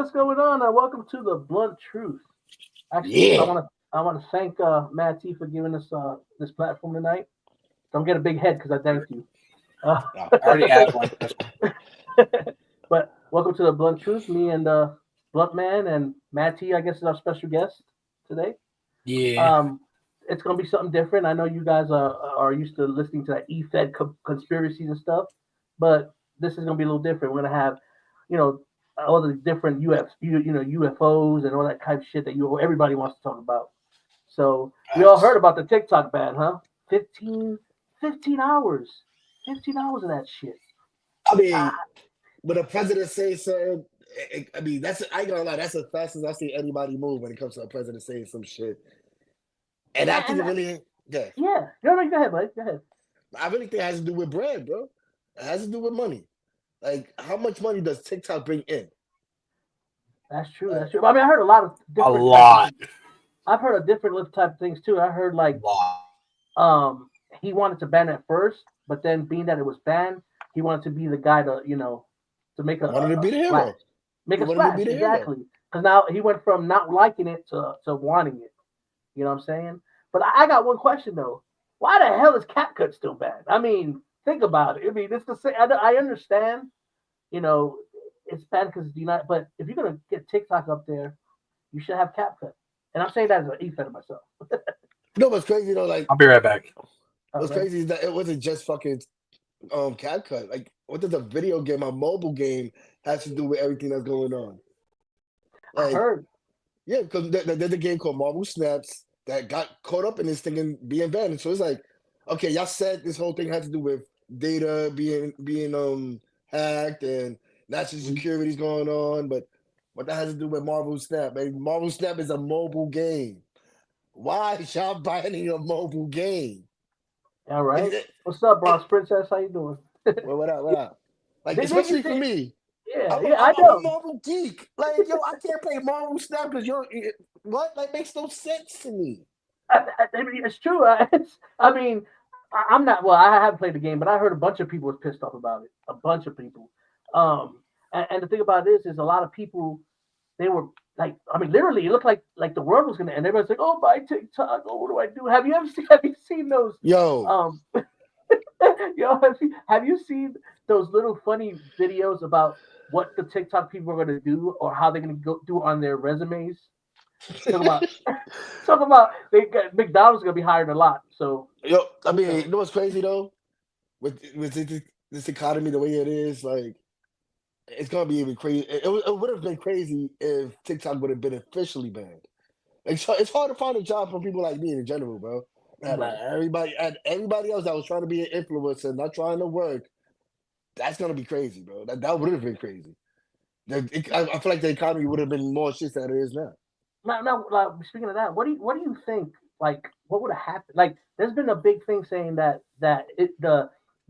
what's going on? Welcome to the Blunt Truth. Actually, I Yeah. want to I want to thank Matt T for giving us this platform tonight. Don't get a big head because I thanked you. Uh, I already had one. That's fine. but welcome to the Blunt Truth. Me and Blunt Man and Matt T, I guess, is our special guest today. Yeah. Um, it's gonna be something different. I know you guys are used to listening to that E-Fed conspiracies and stuff, but this is gonna be a little different. We're gonna have, you know, all the different UFOs and all that type of shit that everybody wants to talk about. So we all heard Facts. about the TikTok ban, huh? 15, 15 hours, 15 hours of that shit. I Ah, mean, when the president says something, I mean, I ain't gonna lie, that's the fastest I've seen anybody move when it comes to a president saying some shit. And I think and it really, yeah, yeah, no, go ahead, buddy. Go ahead. I really think it has to do with bread, bro. It has to do with money. Like, how much money does TikTok bring in? That's true. Like, That's true. I mean, I heard a lot of a different types of lot. things. I've heard of different little type of things too. I heard A like lot. he wanted to ban it first, but then being that it was banned, he wanted to be the guy to to make Wanted to a be the splash, hero. make He a wanted to splash be the hero. exactly. Because now he went from not liking it to wanting it. You know what I'm saying? But I got one question though. Why the hell is CapCut still banned? I mean, think about it. I mean, it's the same. I understand. You know, it's banned because it's the United. But if you're gonna get TikTok up there, you should have CapCut. And I'm saying that as an e fan of myself. You know what's crazy though? Like, I'll be right back. All what's right. crazy is that it wasn't just fucking CapCut. Like, what does a video game, a mobile game, has to do with everything that's going on? I Like, heard. yeah, because there's a game called Marvel Snaps that got caught up in this thing and being banned. So it's like, okay, y'all said this whole thing had to do with data being hacked and national security's going on, but what that has to do with Marvel Snap? Man, Marvel Snap is a mobile game. Why is y'all banning a mobile game? All Like, right. What's up, Bronx Princess? How you doing? well, what up? What up? Like, They, especially for me, yeah, I'm a, yeah, I I'm, I'm a know. Marvel geek. Like, yo, I can't play Marvel Snap because what? Like, makes no sense to me. I mean, it's true. I mean, I'm not. Well, I haven't played the game, but I heard a bunch of people was pissed off about it. A bunch of people. And the thing about it is a lot of people they were like, I mean, literally, it looked like the world was gonna end. Everybody's like, "Oh, my TikTok. Oh, what do I do?" Have you seen those? Yo, Um, have you seen those little funny videos about what the TikTok people are gonna do or how they're gonna go do on their resumes? Talk about talk about they got McDonald's gonna be hiring a lot. So yo, I you mean, you know, know what's crazy though? With this economy the way it is, like it's gonna be even crazy. It would have been crazy if TikTok would have been officially banned. Like, so it's hard to find a job for people like me in general, bro. right. And everybody else that was trying to be an influencer, not trying to work, that's gonna be crazy, bro. That would have been crazy. I feel like the economy would have been more shit than it is now. Now, like, speaking of that, what do you think? Like, what would have happened? Like, there's been a big thing saying the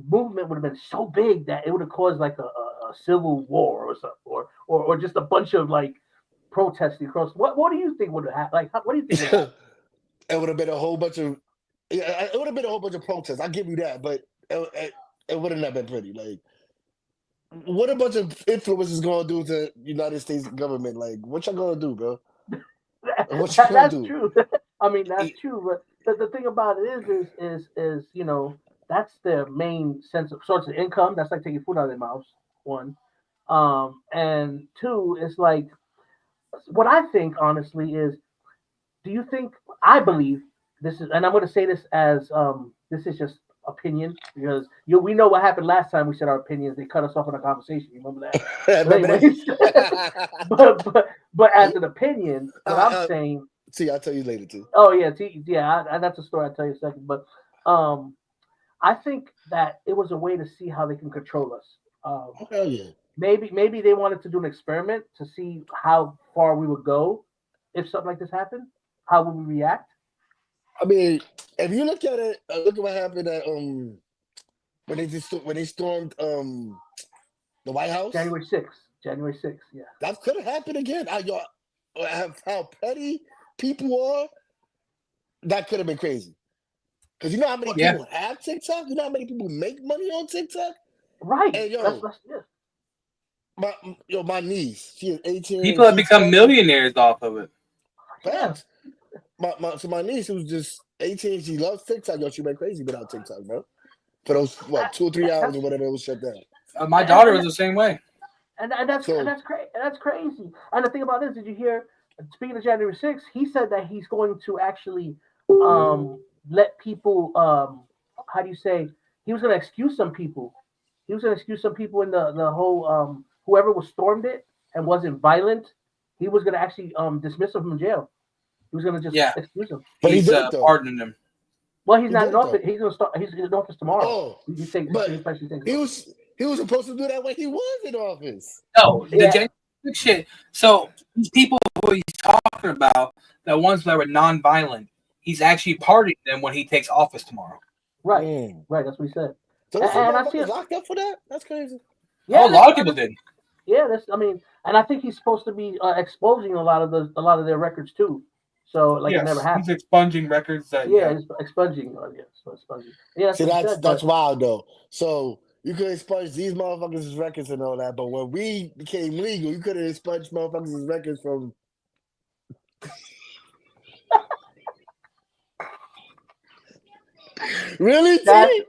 movement would have been so big that it would have caused like a civil war or something, or just a bunch of like protesting across. What do you think would have happened? Like, what do you think would happen? It would have been a whole bunch of yeah, it would have been a whole bunch of protests. I'll give you that, but it would have not been pretty. Like, what a bunch of influencers gonna do to United States government? Like, what y'all gonna do, bro? What you gonna That's do? true. I mean, that's E- true. But the thing about it is that's their main sense of source of income. That's like taking food out of their mouths. One, and two, it's like what I think honestly is. Do you think? I believe this is, and I'm going to say this as this is just opinion because we know what happened last time we said our opinions. They cut us off in a conversation. You remember that? But Remember anyways, that? but as an opinion, uh, what I'm uh, saying. See, I'll tell you later too. Oh yeah, yeah. That's a story I'll tell you in a second. But um, I think that it was a way to see how they can control us. Oh, hell yeah. Maybe they wanted to do an experiment to see how far we would go if something like this happened. How would we react? I mean, if you look at it, look at what happened at when they stormed the White House. January 6th. January 6th. Yeah. That could have happened again. How petty people are. That could have been crazy. Because you know how many Well, Yeah. people have TikTok? You know how many people make money on TikTok? right. Hey, yo, That's yeah. my my niece, she is 18 and People have she's become sponsored. millionaires off of it. Yeah, Facts. My niece who's just 18, she loves TikTok. Yo, she went crazy without TikTok, bro. For those what 2 or 3 hours or that's whatever it was shut down. My and daughter and was the same way. So that's crazy. And the thing about this, did you hear? Speaking of January 6th, he said that he's going to actually let people how do you say he was going to excuse some people. He was going to excuse some people in the whole whoever was stormed it and wasn't violent. He was going to actually dismiss them from jail. He was going to just Yeah, excuse them. but he he's did it though. pardoning them. Well, he's He not did in it office. though. He's going to start. He's in office tomorrow. Oh, He's taking. but Especially things. he was supposed to do that when he was in office. No, the Yeah. January 6th shit. So these people who he's talking about, the ones that were non-violent, he's actually pardoning them when he takes office tomorrow. Right. Mm. Right. That's what he said. So there's some And I see motherfuckers it. locked up for that. That's crazy. Oh, Yeah. a lot of people did. Yeah, that's. I mean, and I think he's supposed to be exposing a lot of their records too. So like it never Yes, he's happened. expunging records that Yeah, yeah. it's expunging. Yeah, so expunging. Yeah, that's See, what he said. that's But wild though. So you could expunge these motherfuckers' records and all that, but when we became legal, you could have expunged motherfuckers' records from. Really, that T?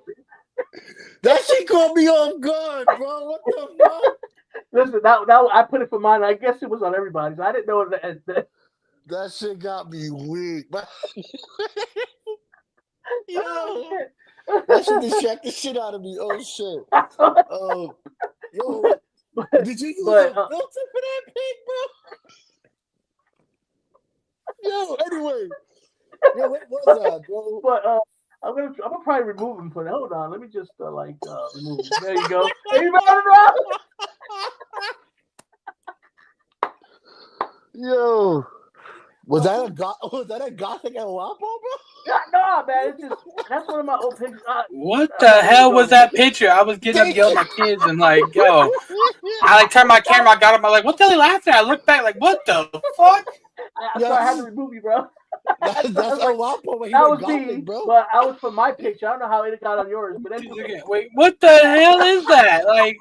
That shit caught me off guard, bro. What the fuck? listen, that I put it for mine. I guess it was on everybody's. I didn't know that That shit got me weak. oh Yo, shit. that shit distracted the shit out of me. Oh shit. Oh, yo, but did you use but a filter for that pig, bro? Yo, anyway, yo, what was that, bro? but I'm gonna probably remove him for that. Hold on, let me just remove him. There you go. There you go, bro. Yo, was that a gothic and Wapo, bro? Yeah, no, man, it's just that's one of my old pictures. What I'm the not gonna hell go was there. that picture? I was getting up to Thank yell you. at my kids and like, yo, I like turned my camera, I got up, I'm like, what the hell are you laughing at? I looked back like, what the fuck? So I had to Yo, remove you, bro. I that's was a like, Wapo when he that went was gothic, me, bro. but I was for my picture. I don't know how it got on yours, but anyway, Wait, what the hell is that? Like,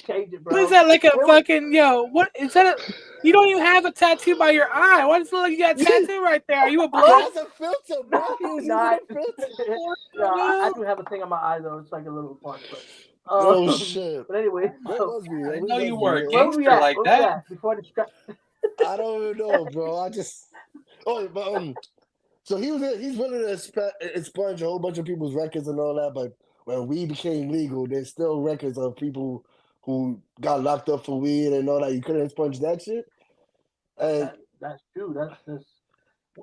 change it, what is bro. that like a It was, fucking yo? What is that? You don't even have a tattoo by your eye. Why does it look like you got a tattoo right there? Are you a He blood? has a filter, bro. He was using not, a filter. no, I No. do have a thing on my eye though. It's like a little fun, but Oh shit. but anyway, Where so was we? I didn't Where know you was we? were a where were we gangster at? like Where were we that. at before the strap? I don't even know, bro. I just. Oh, but so he's willing to expunge a whole bunch of people's records and all that, but when weed became legal, there's still records of people who got locked up for weed and all that. You couldn't expunge that shit. And That's true. That's just.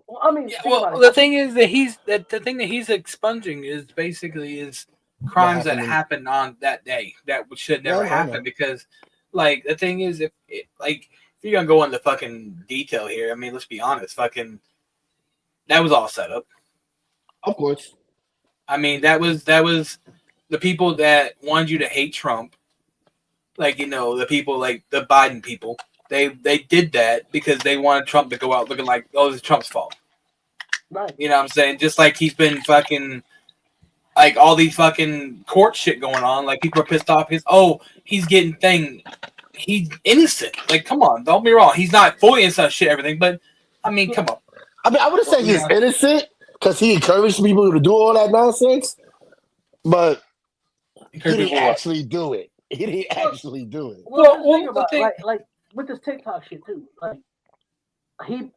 Well, I mean, Yeah, think well, about it. the thing is that the thing that he's expunging is basically is what crimes that happened? happened on that day that should Yeah, never I happen know. because, like, the thing is if you're gonna go into fucking detail here, I mean, let's be honest, fucking that was all set up. Of course. I mean, that was the people that wanted you to hate Trump, like the people like the Biden people. They did that because they wanted Trump to go out looking like, oh, it's Trump's fault. Right. You know what I'm saying? Just like he's been fucking like all these fucking court shit going on. Like people are pissed off. He's getting thing. He's innocent. Like, come on, don't be wrong. He's not fully innocent shit, everything, but I mean, come on. I mean, I wouldn't say You he's know, innocent because he encouraged people to do all that nonsense, but he encourage didn't people what? actually do it. He didn't Well, actually do it. well, Well, just think well, the about it. thing. Like with this TikTok shit too. Like he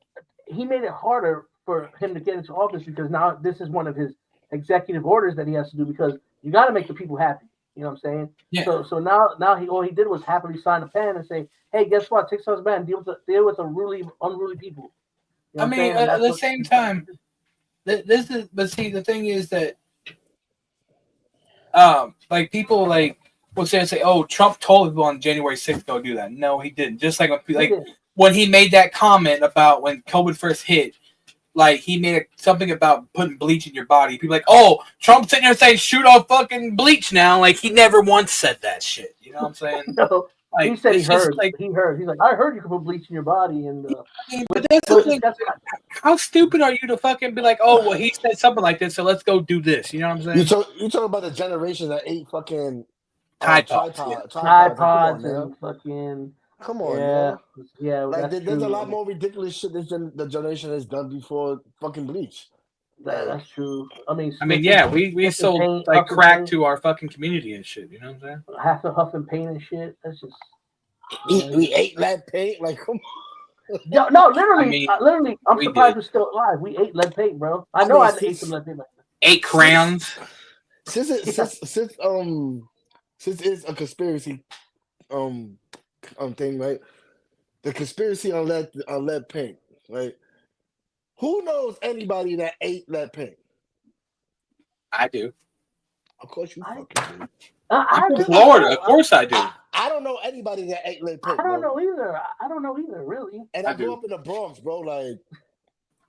he made it harder for him to get into office because now this is one of his executive orders that he has to do because you got to make the people happy. You know what I'm saying? Yeah, So now he all he did was happily sign a pen and say, hey, guess what? TikTok's banned. Deal with the unruly people. You know I what I'm mean, saying? And at that's the what same he's trying to time, do. this is. But see, the thing is that like people like will say, oh, Trump told people on January 6th go do that. No, he didn't. Just He like did. when he made that comment about when COVID first hit, like he made something about putting bleach in your body. People like, oh, Trump's sitting there saying shoot off fucking bleach now. Like he never once said that shit. You know what I'm saying? No, he Like said he it's just heard. like He heard. He's like, I heard you can put bleach in your body, and I mean, but that's the but thing. that's How stupid are you to fucking be like, oh, well, he said something like this, so let's go do this. You know what I'm You saying? talk you talking about the generation that ate fucking Tide Pods. Yeah. Tripods. Like, come on tripods now. and fucking Come on yeah, now. yeah. Like That's there's a true. lot more ridiculous shit the generation has done before fucking Bleach. Like That's true. I mean, I mean, yeah, we sniffing sold paint, like huffing crack paint, to our fucking community and shit. You know what I'm saying? half the huffing paint and shit. That's just we, yeah. we ate lead paint. Like come No, no, I literally, mean, literally. I'm we surprised did we're still alive. We ate lead paint, bro. I I know mean, I ate some lead paint. ate since crayons. since it, Yeah, since it's a conspiracy um thing, right? The conspiracy on lead paint, right? Who knows anybody that ate lead paint? I do. Of course you I, fucking do. I'm I from do. Florida. Of course I do. I don't know anybody that ate lead I paint, don't bro. know either. I don't know either, really. And I I grew do. up in the Bronx, bro. Like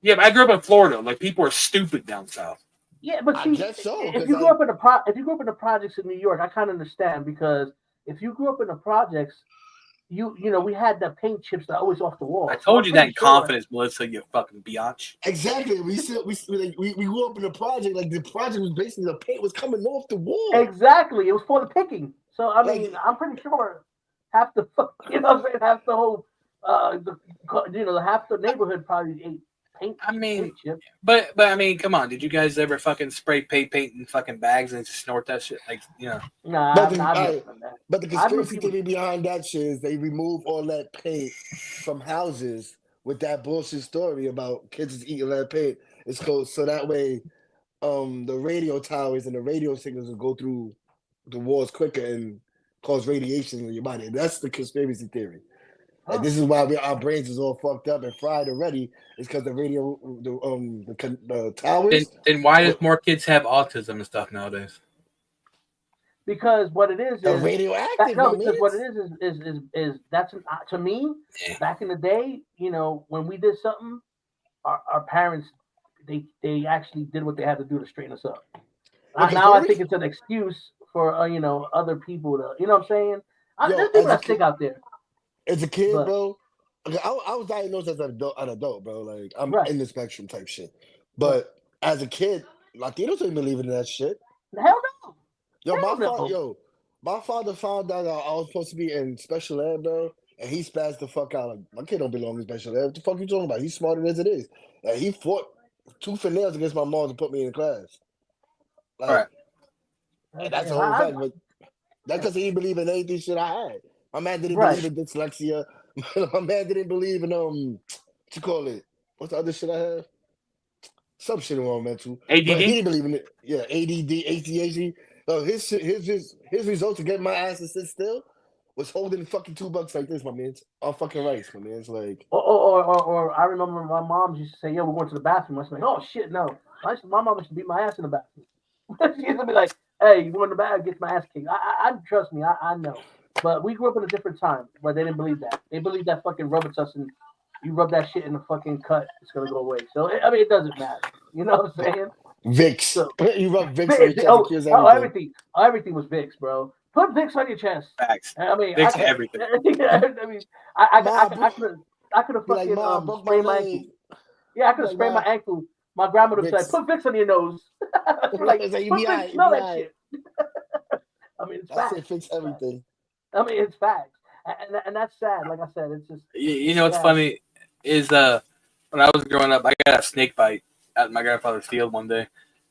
Yeah, but I grew up in Florida. Like people are stupid down south. Yeah, but I see, guess so, if because you grew like up in if you grew up in the projects in New York, I kind of understand because if you grew up in the projects, you know we had the paint chips that always off the I wall. So told I'm you that pretty in sure. confidence, Melissa. You fucking biatch. exactly we grew up in the project. Like the project was basically the paint was coming off the wall. Exactly, it was for the picking. So I mean, Like I'm pretty sure half the you know what I'm saying half the whole the half the neighborhood probably ate I mean, paint chips. but I mean, come on. Did you guys ever fucking spray paint in fucking bags and just snort that shit? Like, you know. Nah, but the I've never I, done that. but the I've known conspiracy people. theory behind that shit is they remove all that paint from houses with that bullshit story about kids is eating lead paint. It's called so that way the radio towers and the radio signals will go through the walls quicker and cause radiation in your body. That's the conspiracy theory. And Huh. this is why our brains is all fucked up and fried already. It's because the radio, the Then towers. then why does What more kids have autism and stuff nowadays? Because what it are is that radioactive, no, my because what it man's? is that's to me Yeah. back in the day, you know, when we did something, our parents they actually did what they had to do to straighten us up. Okay, Now I first, think it's an excuse for other people to you know what I'm saying. yo, There's people that stick out there, as a kid, but bro. Okay, I was diagnosed as an adult, bro. Like I'm right, in the spectrum type shit. right. But as a kid, Latinos ain't believing in that shit. Hell no, Yo, hell no. my father found out I was supposed to be in special ed, bro, and he spazzed the fuck out. Like, my kid don't belong in special ed. What the fuck you talking about? He's smarter as it is. And he fought tooth and nails against my mom to put me in class. All right. Like, and that's a Yeah, whole fact. But that's yeah, because he didn't believe in anything shit I had. My man didn't right. believe in dyslexia. My man didn't believe in what you call it? What's the other shit I have? Some shit wrong mental, but he ADD. didn't believe in it. Yeah, ADD, ADHD. His results to get my ass to sit still was holding fucking $2 like this, my man. On fucking rice, my man. It's like, Or I remember my mom used to say, "Yo, we're going to the bathroom." I was like, "Oh shit, no!" My mom used to beat my ass in the bathroom. She used to be like, "Hey, you go in the bathroom, get my ass kicked." I trust me, I know. But we grew up in a different time where they didn't believe that. They believe that fucking Robitussin, you rub that shit in the fucking cut, it's gonna go away. So I mean, it doesn't matter. You know what I'm saying? Vicks. So You rub Vicks on your chest, it cures everything. everything was Vicks, bro. Put Vicks on your chest. Facts. I mean, I Fix could. everything. I mean, I Ma, could. bro, I could have be like, fucking Ma, broke my sprained my ankle. leg. Yeah, I Be could have like, sprained my Ma, ankle. My grandmother would say, Vicks. "Put Vicks on your nose." She'd be like, It's like, you "Put be Vicks, alright, you smell be that alright. shit." I mean, it's That's facts. it, fix It's facts. everything. I mean, it's facts, and that's sad. Like I said, it's just You it's know what's sad. funny is when I was growing up, I got a snake bite at my grandfather's field one day,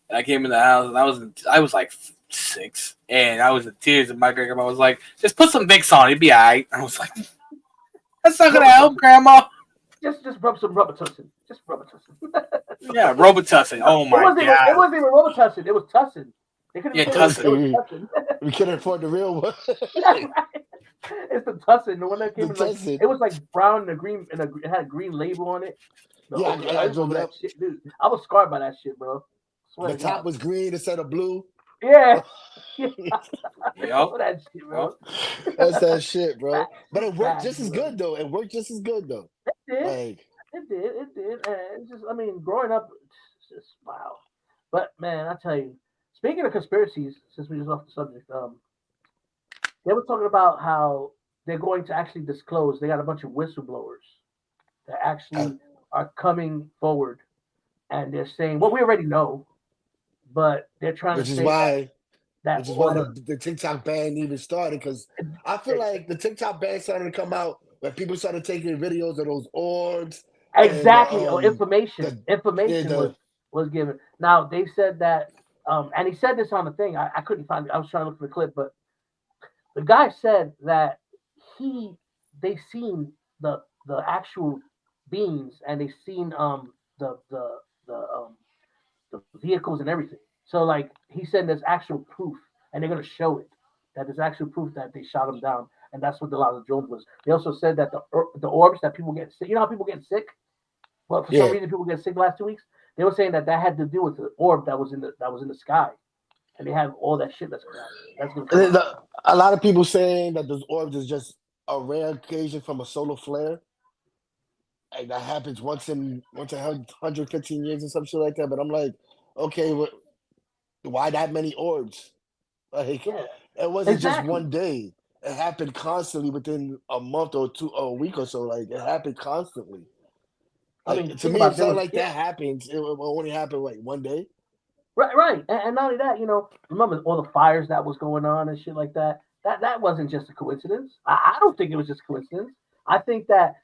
and I came in the house and I was like 6, and I was in tears, and my grandma was like, "Just put some Vicks on, it'd be alright." I was like, "That's not gonna help, Robitussin. Grandma." Just rub some Robitussin. Just Robitussin. Yeah, Robitussin. Oh It my wasn't even it god. wasn't even Robitussin. It was Tussin. They couldn't Yeah, even say Robitussin. It Tussin. was We Tussin. couldn't afford the real one. It's the Tussin, the one that The came in like tested. it was like brown and a green and it had a green label on it. No, Yeah, I I drove remember it that up. shit, dude. I was scarred by that shit, bro. Swear The to top God. was green instead of blue. Yeah, yeah. I Yep. remember that shit, Yep. bro. That's that shit, bro. Facts, But it worked facts, just as bro. good though. It worked just as good though. It did, Like, it did. And it's just, I mean, growing up, it's just wow. But man, I tell you, speaking of conspiracies, since we just off the subject, they were talking about how they're going to actually disclose. They got a bunch of whistleblowers that I, actually are coming forward, and they're saying what we already know, but they're trying which to is say that why that which is or why the TikTok ban even started. Because I feel like the TikTok ban started to come out when people started taking videos of those orbs and exactly. Or information. the yeah Information the was given. Now they said that, and he said this on the thing. I couldn't find it. I was trying to look for the clip, but the guy said that he they seen the actual beings and they seen the the vehicles and everything. So like he said, there's actual proof, and they're gonna show it. That there's actual proof that they shot him down, and that's what a lot of the drones was. They also said that the orbs that people get sick. You know how people get sick, but for some yeah. reason people get sick the last 2 weeks. They were saying that had to do with the orb that was in the sky, and they have all that shit that's gonna And come then out. a lot of people saying that those orbs is just a rare occasion from a solar flare. Like that happens once in 115 years or some shit like that. But I'm like, okay, why that many orbs? Like Yeah, it wasn't just exactly. one day. It happened constantly within a month or two or a week or so. Like it happened constantly. I Like mean, to think me, about if it. There something was like yeah, that happens, it will only happen like one day. right, right, and not only that, remember all the fires that was going on and shit like that. That wasn't just a coincidence. I don't think it was just a coincidence. I think that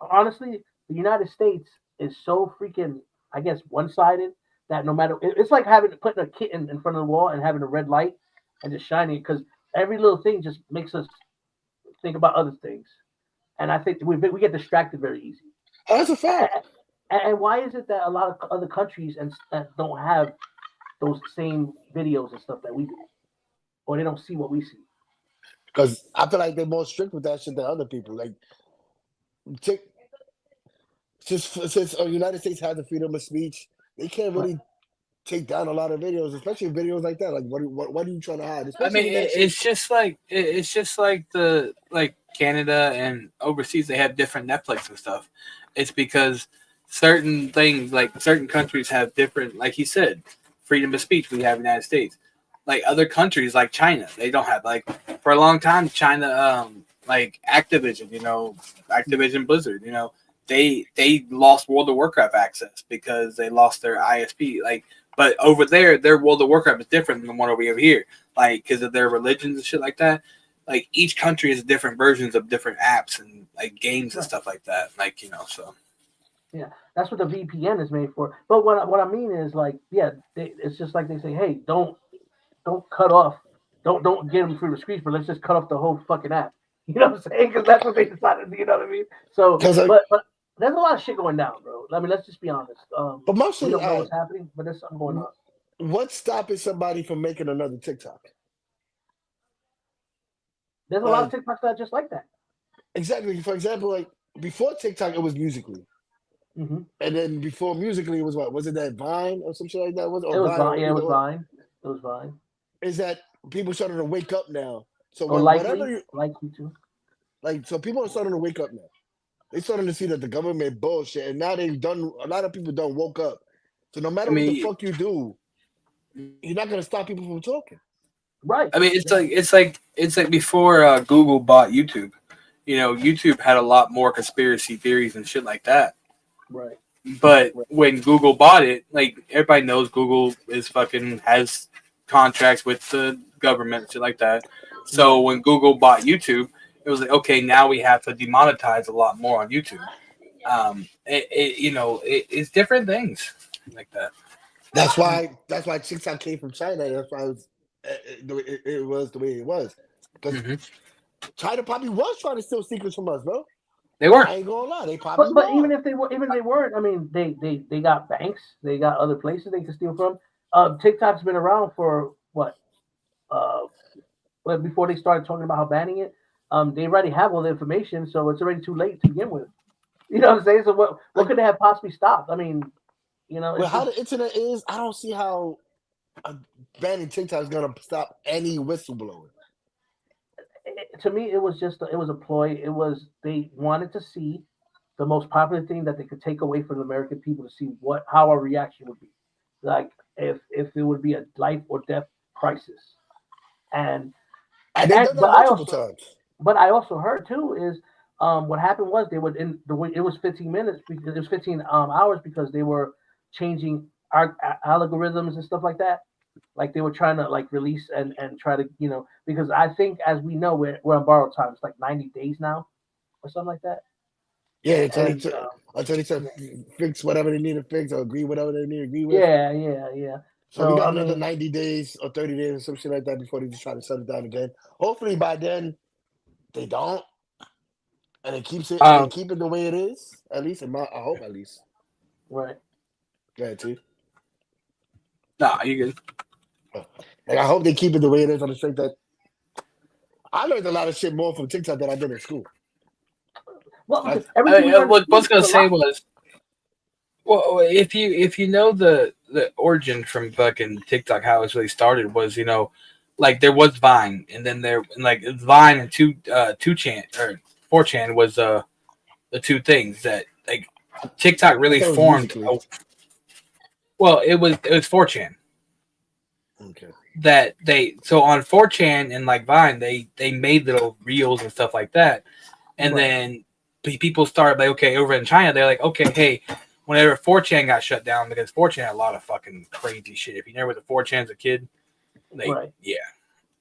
honestly, the United States is so freaking, I guess, one sided that no matter it's like having putting a kitten in front of the wall and having a red light and just shining it because every little thing just makes us think about other things, and I think we get distracted very easy. That's a fact. And why is it that a lot of other countries and don't have those same videos and stuff that we do, or they don't see what we see? Because I feel like they're more strict with that shit than other people. Like, take, since the United States has the freedom of speech, they can't Right. really take down a lot of videos, especially videos like that. Like, what are you trying to hide? I Especially mean, when that shit. it's just like the like Canada and overseas they have different Netflix and stuff. It's because certain things like certain countries have different, like he said, freedom of speech. We have in the United States. Like other countries, like China, they don't have like for a long time. China, like Activision, Activision Blizzard, they lost World of Warcraft access because they lost their ISP. Like, but over there, their World of Warcraft is different than the one over here like because of their religions and shit like that. Like each country has different versions of different apps and like games and Right. stuff like that. Like so. Yeah, that's what the VPN is made for. But what I mean is like, yeah, it's just like they say, hey, don't cut off, don't get them through the screens, but let's just cut off the whole fucking app. You know what I'm saying? Because that's what they decided. You know what I mean? So, Because like, but there's a lot of shit going down, bro. I mean, let's just be honest. but my We shit is, don't know all what's right, happening, but there's something going on. what's stopping somebody from making another TikTok? There's a lot of Like, TikToks that are just like that. exactly. For example, like before TikTok, it was Musically, Hmm. and then before Musically, it was what? Was it that Vine or some shit like that? Was it, It or was Vine Vine. or Yeah, it either was or? Vine. It was Vine. Is that people starting to wake up now? So Or whatever likely, you likely to. like, so people are starting to wake up now. They starting to see that the government bullshit, and now they've done. A lot of people don't woke up. So no I matter what the mean, fuck you do, you're not gonna stop people from talking. Right. I mean, it's Yeah. like before Google bought YouTube. YouTube had a lot more conspiracy theories and shit like that. Right. But Right. when Google bought it, like everybody knows, Google is fucking has contracts with the government, shit like that. So Right. when Google bought YouTube, it was like, okay, now we have to demonetize a lot more on YouTube. It's different things like that. That's why TikTok came from China. That's why it was the way it was. Because Hmm. China probably was trying to steal secrets from us, bro. They were. I ain't gonna lie, they probably But even were. if even if they weren't, I mean, they got banks, they got other places they can steal from. TikTok's been around for what? Uh, well, before they started talking about how banning it, they already have all the information, so it's already too late to begin with. You know what I'm saying? So what Like, could they have possibly stopped? I mean, with how it's the internet is, I don't see how uh, banning TikTok is gonna stop any whistleblower. to me it was just it was a ploy. It was they wanted to see the most popular thing that they could take away from the American people to see what how our reaction would be, like if it would be a life or death crisis. And And they've done that multiple times. but I also heard too is what happened was they would in the way it was 15 minutes because it was 15 hours because they were changing our algorithms and stuff like that. Like they were trying to like release and try to because I think as we know we're on borrowed time. It's like 90 days now or something like that. Yeah, And until they yeah, fix whatever they need to fix or agree whatever they need to agree with. yeah. So we So got I another mean, 90 days or 30 days or some shit like that before they just try to shut it down again. Hopefully by then they don't, and they Um, keep it the way it is. At least, I hope at least. right. Go ahead, T. nah, you good. Like I hope they keep it the way it is on the strength that I learned a lot of shit more from TikTok than I did in school. Well, I, because everything we learned in What I school was gonna is a say lie. was, well, if you know the origin from fucking TikTok, how it really started was like there was Vine, and then there and like Vine and two chan or 4chan was the two things that like TikTok I really thought it was formed. musically. Well, it was 4chan Okay. that they so on 4chan and like Vine they made little reels and stuff like that, and Right. then people started like okay over in China they're like okay hey whenever 4chan got shut down because 4chan had a lot of fucking crazy shit. If you never went to 4chan as a kid, like Right. yeah,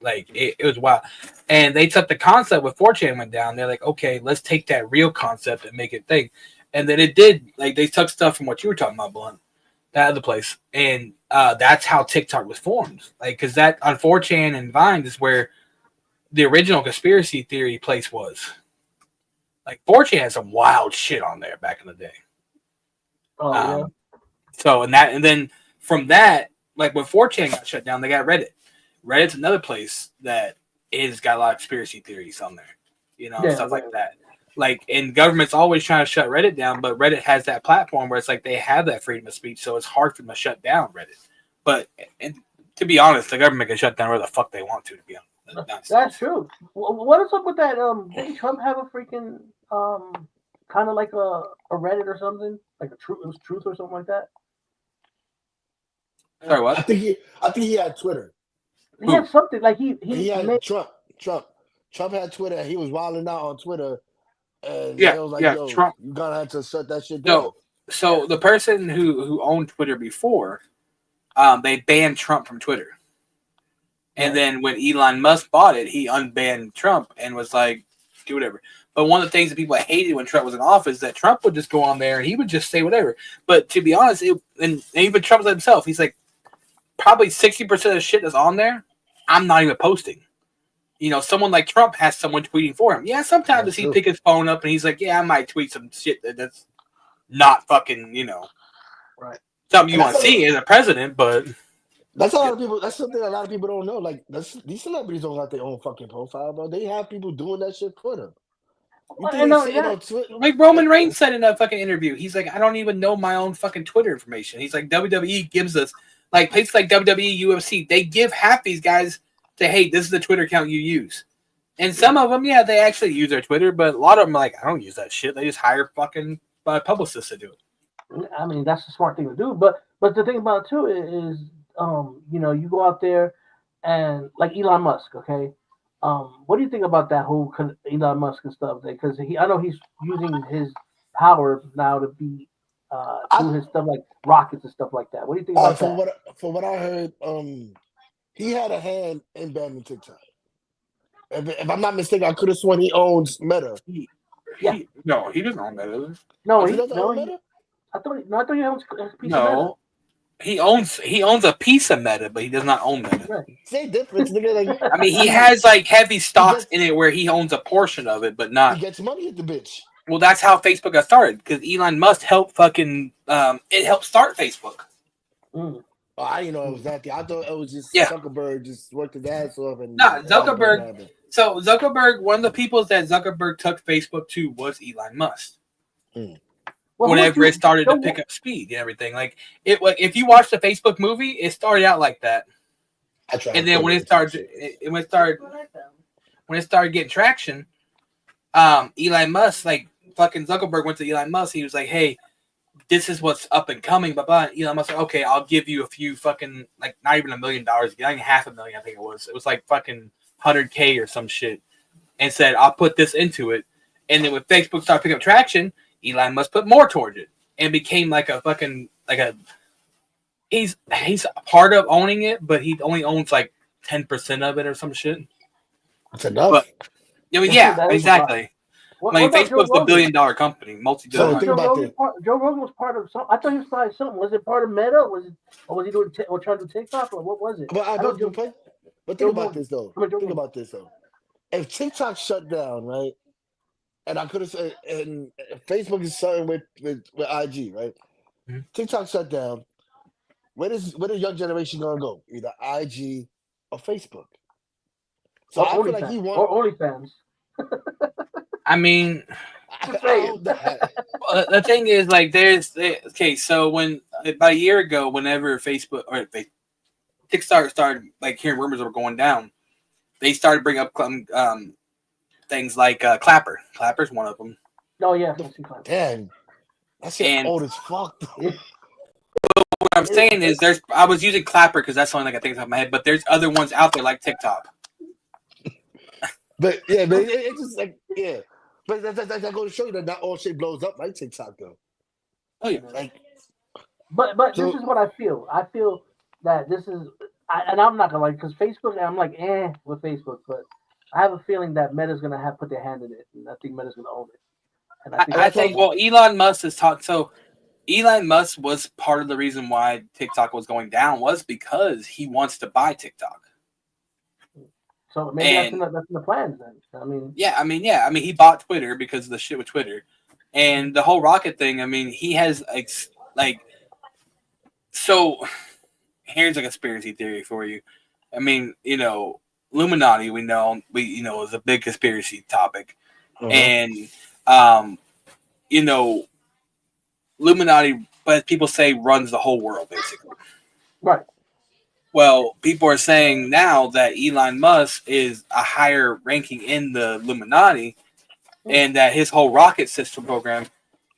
like it was wild, and they took the concept when 4chan went down. They're like okay let's take that real concept and make it thing, and then it did like they took stuff from what you were talking about, Blunt, that other place, and that's how TikTok was formed. Like, because that on 4chan and Vine is where the original conspiracy theory place was. Like, 4chan had some wild shit on there back in the day. Oh yeah. Um, so and then from that, like when 4chan got shut down, they got Reddit. Reddit's another place that is got a lot of conspiracy theories on there, Yeah. stuff Right. like that. Like, and government's always trying to shut Reddit down, but Reddit has that platform where it's like they have that freedom of speech, so it's hard for them to shut down Reddit. But and to be honest, the government can shut down where the fuck they want to be honest. That's true. What is up with that? Didn't Trump have a freaking kind of like a Reddit or something? Like a truth, it was Truth or something like that. Sorry, what? I think he had Twitter. He Who? had something like He he made. had Trump. Trump had Twitter. And he was wilding out on Twitter, and Yeah, they was like, yeah, "Yo, Trump. you gotta have to shut that shit down." No, so the person who owned Twitter before, they banned Trump from Twitter. And Right. then when Elon Musk bought it, he unbanned Trump and was like, do whatever. But one of the things that people hated when Trump was in office is that Trump would just go on there and he would just say whatever. But to be honest, and even Trump himself, he's like, probably 60% of the shit that's on there, I'm not even posting. Someone like Trump has someone tweeting for him. Yeah, sometimes That's he true. pick his phone up and he's like, yeah, I might tweet some shit that's not fucking, Right. something you And want to see as a president, but that's a lot of people. That's something a lot of people don't know. Like these celebrities don't got their own fucking profile, bro. They have people doing that shit for them. You think And they not sitting that. on Twitter? like Roman Reigns said in a fucking interview, he's like, I don't even know my own fucking Twitter information. He's like, WWE gives us, like places like WWE, UFC, they give half these guys to, hey, this is the Twitter account you use. And some of them, yeah, they actually use their Twitter, but a lot of them are like, I don't use that shit. They just hire fucking publicists to do it. I mean, that's the smart thing to do. But the thing about it too is, you go out there and like Elon Musk, okay. What do you think about that whole Elon Musk and stuff? Because I know he's using his power now to be I do his stuff like rockets and stuff like that. What do you think about for that? what I heard, he had a hand in banning TikTok. If I'm not mistaken, I could have sworn he owns Meta. Yeah. No, he doesn't own that, does he? Oh, No, he doesn't own he. Meta. I thought he owns a piece of Meta. No. He owns a piece of Meta, but he does not own Meta. Right. Same difference, nigga. Like I mean, he has like heavy stocks in gets it where he owns a portion of it, but he not. gets money at the bitch. Well, that's how Facebook got started because Elon Musk helped fucking it helped start Facebook. Mm. Oh, I didn't know it was that. I thought it was just Yeah. Zuckerberg just worked his ass off and No, everything Zuckerberg. happened. So Zuckerberg, one of the people that Zuckerberg took Facebook to was Elon Musk. Hmm. Well, Whenever it started to pick up speed and everything, like if you watch the Facebook movie, it started out like that, I tried. and then when it started getting traction, Elon Musk, like fucking Zuckerberg went to Elon Musk. He was like, "Hey, this is what's up and coming." Blah blah. Elon Musk, like, okay, I'll give you a few fucking like not even $1 million, not even $500,000. I think it was. It was like fucking 100K or some shit, and said, "I'll put this into it." And then when Facebook started picking up traction, Elon Musk put more towards it and became like a fucking like a. he's part of owning it, but he only owns like 10% of it or some shit. It's enough. But I mean, yeah, That is a lot. exactly. What Like about Joe Facebook's a Rogan? billion-dollar company, multi-billion. So Wasn't think Joe about Rogan this. Joe Rogan was part of something. I thought he was part of something. Was it part of Meta? Or was he doing or trying to do TikTok or what was it? But I I know but Joe think about Rogan. this though. I mean, Joe Think Rogan. about this though. If TikTok shut down, right? And I could have said, and Facebook is starting with IG, right? Mhm. TikTok shut down. Where the young generation gonna go? Either IG or Facebook. So Or I feel like he OnlyFans. want. Or OnlyFans. I mean, Just I saying. hope that. the thing is, like, okay. So when about a year ago, whenever Facebook or TikTok started like hearing rumors were going down, they started bringing up things like Clapper. Clapper's one of them. Oh yeah, I see Climb. Damn, that shit And old as fuck. Yeah, what I'm it saying is, I was using Clapper because that's the only thing I think of my head. But there's other ones out there like TikTok. But yeah, but it's just like yeah. But that goes to show you that not all shit blows up like TikTok though. Oh yeah. Like But this so, is what I feel. I feel that this is, and I'm not gonna like because Facebook. I'm like with Facebook, but I have a feeling that Meta's gonna have put their hand in it, and I think Meta's gonna own it. And I think I that's that's what think well, Elon Musk has talked. So Elon Musk was part of the reason why TikTok was going down was because he wants to buy TikTok. so maybe And that's in the plans then. I mean, he bought Twitter because of the shit with Twitter, and the whole rocket thing. I mean, he has like so. Here's a conspiracy theory for you. I mean, Illuminati. We know is a big conspiracy topic, and um, you know, Illuminati, but people say runs the whole world basically. Right. Well, people are saying now that Elon Musk is a higher ranking in the Illuminati, and that his whole rocket system program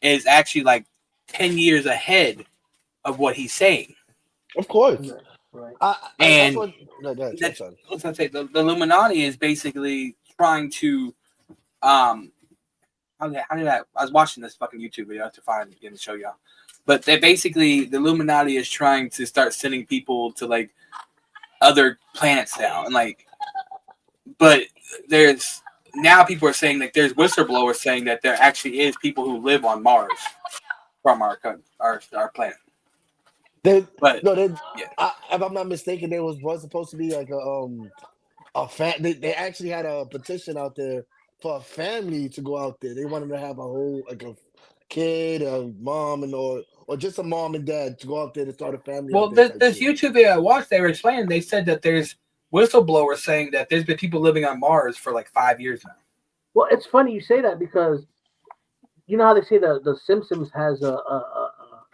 is actually like 10 years ahead of what he's saying. of course. Right. Right. That's And what. No, go ahead, that, son. I was gonna say the Illuminati is basically trying to um how did I was watching this fucking YouTube video to find again to show y'all. But they basically the Illuminati is trying to start sending people to like other planets now and like but there's now people are saying that there's whistleblowers saying that there actually is people who live on Mars from our planet. They But no, yeah. if I'm not mistaken, there was supposed to be like a fan. They actually had a petition out there for a family to go out there. They wanted to have a whole like a kid, a mom, and or just a mom and dad to go out there to start a family Well, out there type this shit. YouTube video I watched, they were explaining. They said that there's whistleblowers saying that there's been people living on Mars for like 5 years now. Well, it's funny you say that because you know how they say the Simpsons has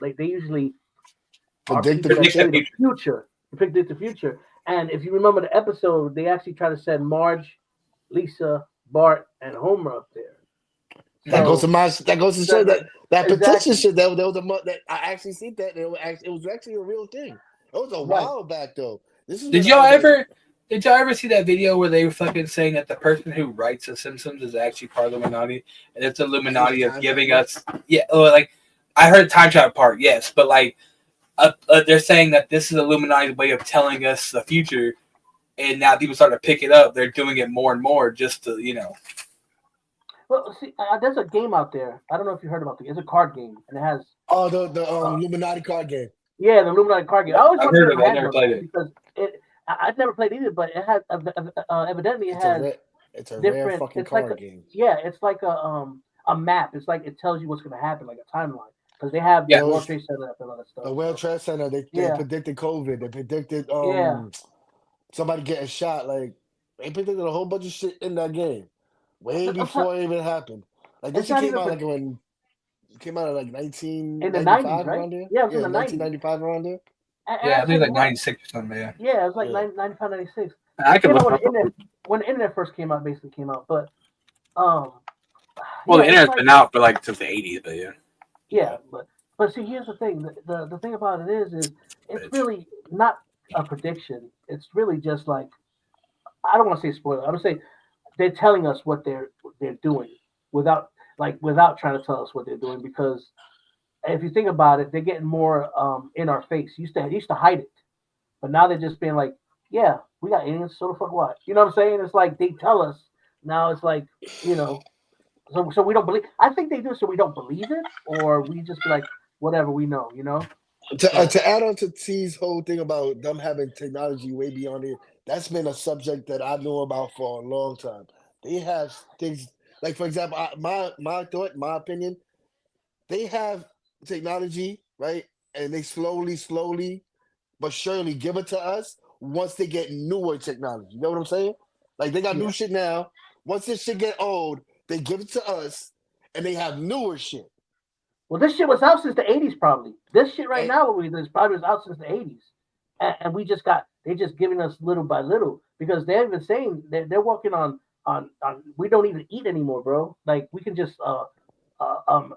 like they usually are Predict the Predict the future. the future, predict the future. And if you remember the episode, they actually try to send Marge, Lisa, Bart, and Homer up there. That goes to So that goes to show that petition exactly shit. That was that I actually seen that. It was actually a real thing. It was a right. while back though. This is Did when I y'all was like, ever did y'all ever see that video where they were fucking saying that the person who writes the Simpsons is actually part of the Illuminati, and it's like he's a Illuminati of time giving traveler. us like I heard time travel part, yes, but like they're saying that this is Illuminati's way of telling us the future, and now people start to pick it up. They're doing it more and more just to Well, see, there's a game out there. I don't know if you heard about it. It's a card game, and it has Oh, the uh, Illuminati card game. yeah, the Illuminati card game. I always I've wanted to heard get of my it. I hands never on played that it. because I've never played either, but it has evidently it It's a has rare, it's a rare different. fucking It's like card game. it's like a map. It's like it tells you what's going to happen, like a timeline, because they have the Yeah. World Trade Center up and all that stuff. The World So Trade Center. They yeah, predicted COVID. They predicted yeah. somebody getting shot. Like they predicted a whole bunch of shit in that game way I'm sorry, before it even happened. Like this it's shit not came even out like when it came out in like in the '90s, 1995 right? around there. Yeah, it was in Yeah, the '90s, 1995 around there. and Yeah, I I think tell it's you like what, 96 or something. Yeah, yeah, it was like Yeah. 95, 96. I It could came look out it up. when the internet first came out, basically came out, but um, Well, yeah, the it's internet's like been out for like since the 80s, but yeah. yeah, but see, here's the thing. The thing about it is it's really not a prediction. It's really just like I don't want to say spoiler. I'm gonna say they're telling us what they're doing without without trying to tell us what they're doing because if you think about it, they're getting more in our face. Used to hide it, but now they're just being like, yeah, we got aliens. So the fuck what? You know what I'm saying? It's like they tell us. Now it's like, you know, so we don't believe. I think they do so we don't believe it, or we just be like, whatever we know, you know. But To add on to T's whole thing about them having technology way beyond it, that's been a subject that I know about for a long time. They have things like, for example, my thought, my opinion, they have technology, right? And they slowly, but surely give it to us once they get newer technology. You know what I'm saying? Like they got new yeah, shit now. Once this shit get old, they give it to us, and they have newer shit. well, this shit was out since the '80s, probably. This shit right And now, what we do is probably was out since the '80s, and we just got they just giving us little by little because they're even saying they're working on we don't even eat anymore, bro. Like we can just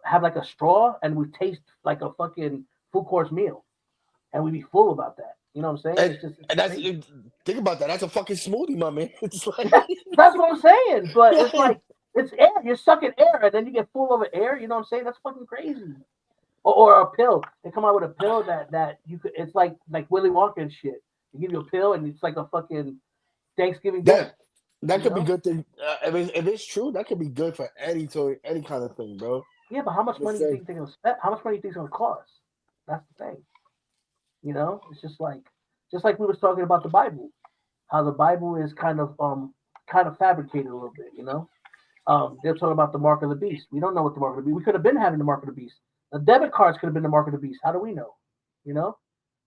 have like a straw and we taste like a fucking full course meal, and we be full about that. You know what I'm saying? and, It's just it's and that's crazy. think about that. That's a fucking smoothie, my man. It's like, That's what I'm saying. But it's like like it's air. You're sucking air, and then you get full of air. You know what I'm saying? That's fucking crazy. Or a pill. They come out with a pill that you could. It's like Willy Wonka and shit. They give you a pill, and it's like a fucking Thanksgiving that. dinner. That You could be know? good thing. If it's true, that could be good for any kind of thing, bro. Yeah, but how much Just money do you saying. think they're gonna spend? How much money do you think it's gonna cost? That's the thing. You know, it's just like we was talking about the Bible. How the Bible is kind of fabricated a little bit. You know, they're talking about the mark of the beast. We don't know what the mark of the beast. We could have been having the mark of the beast. The debit cards could have been the mark of the beast. How do we know? You know,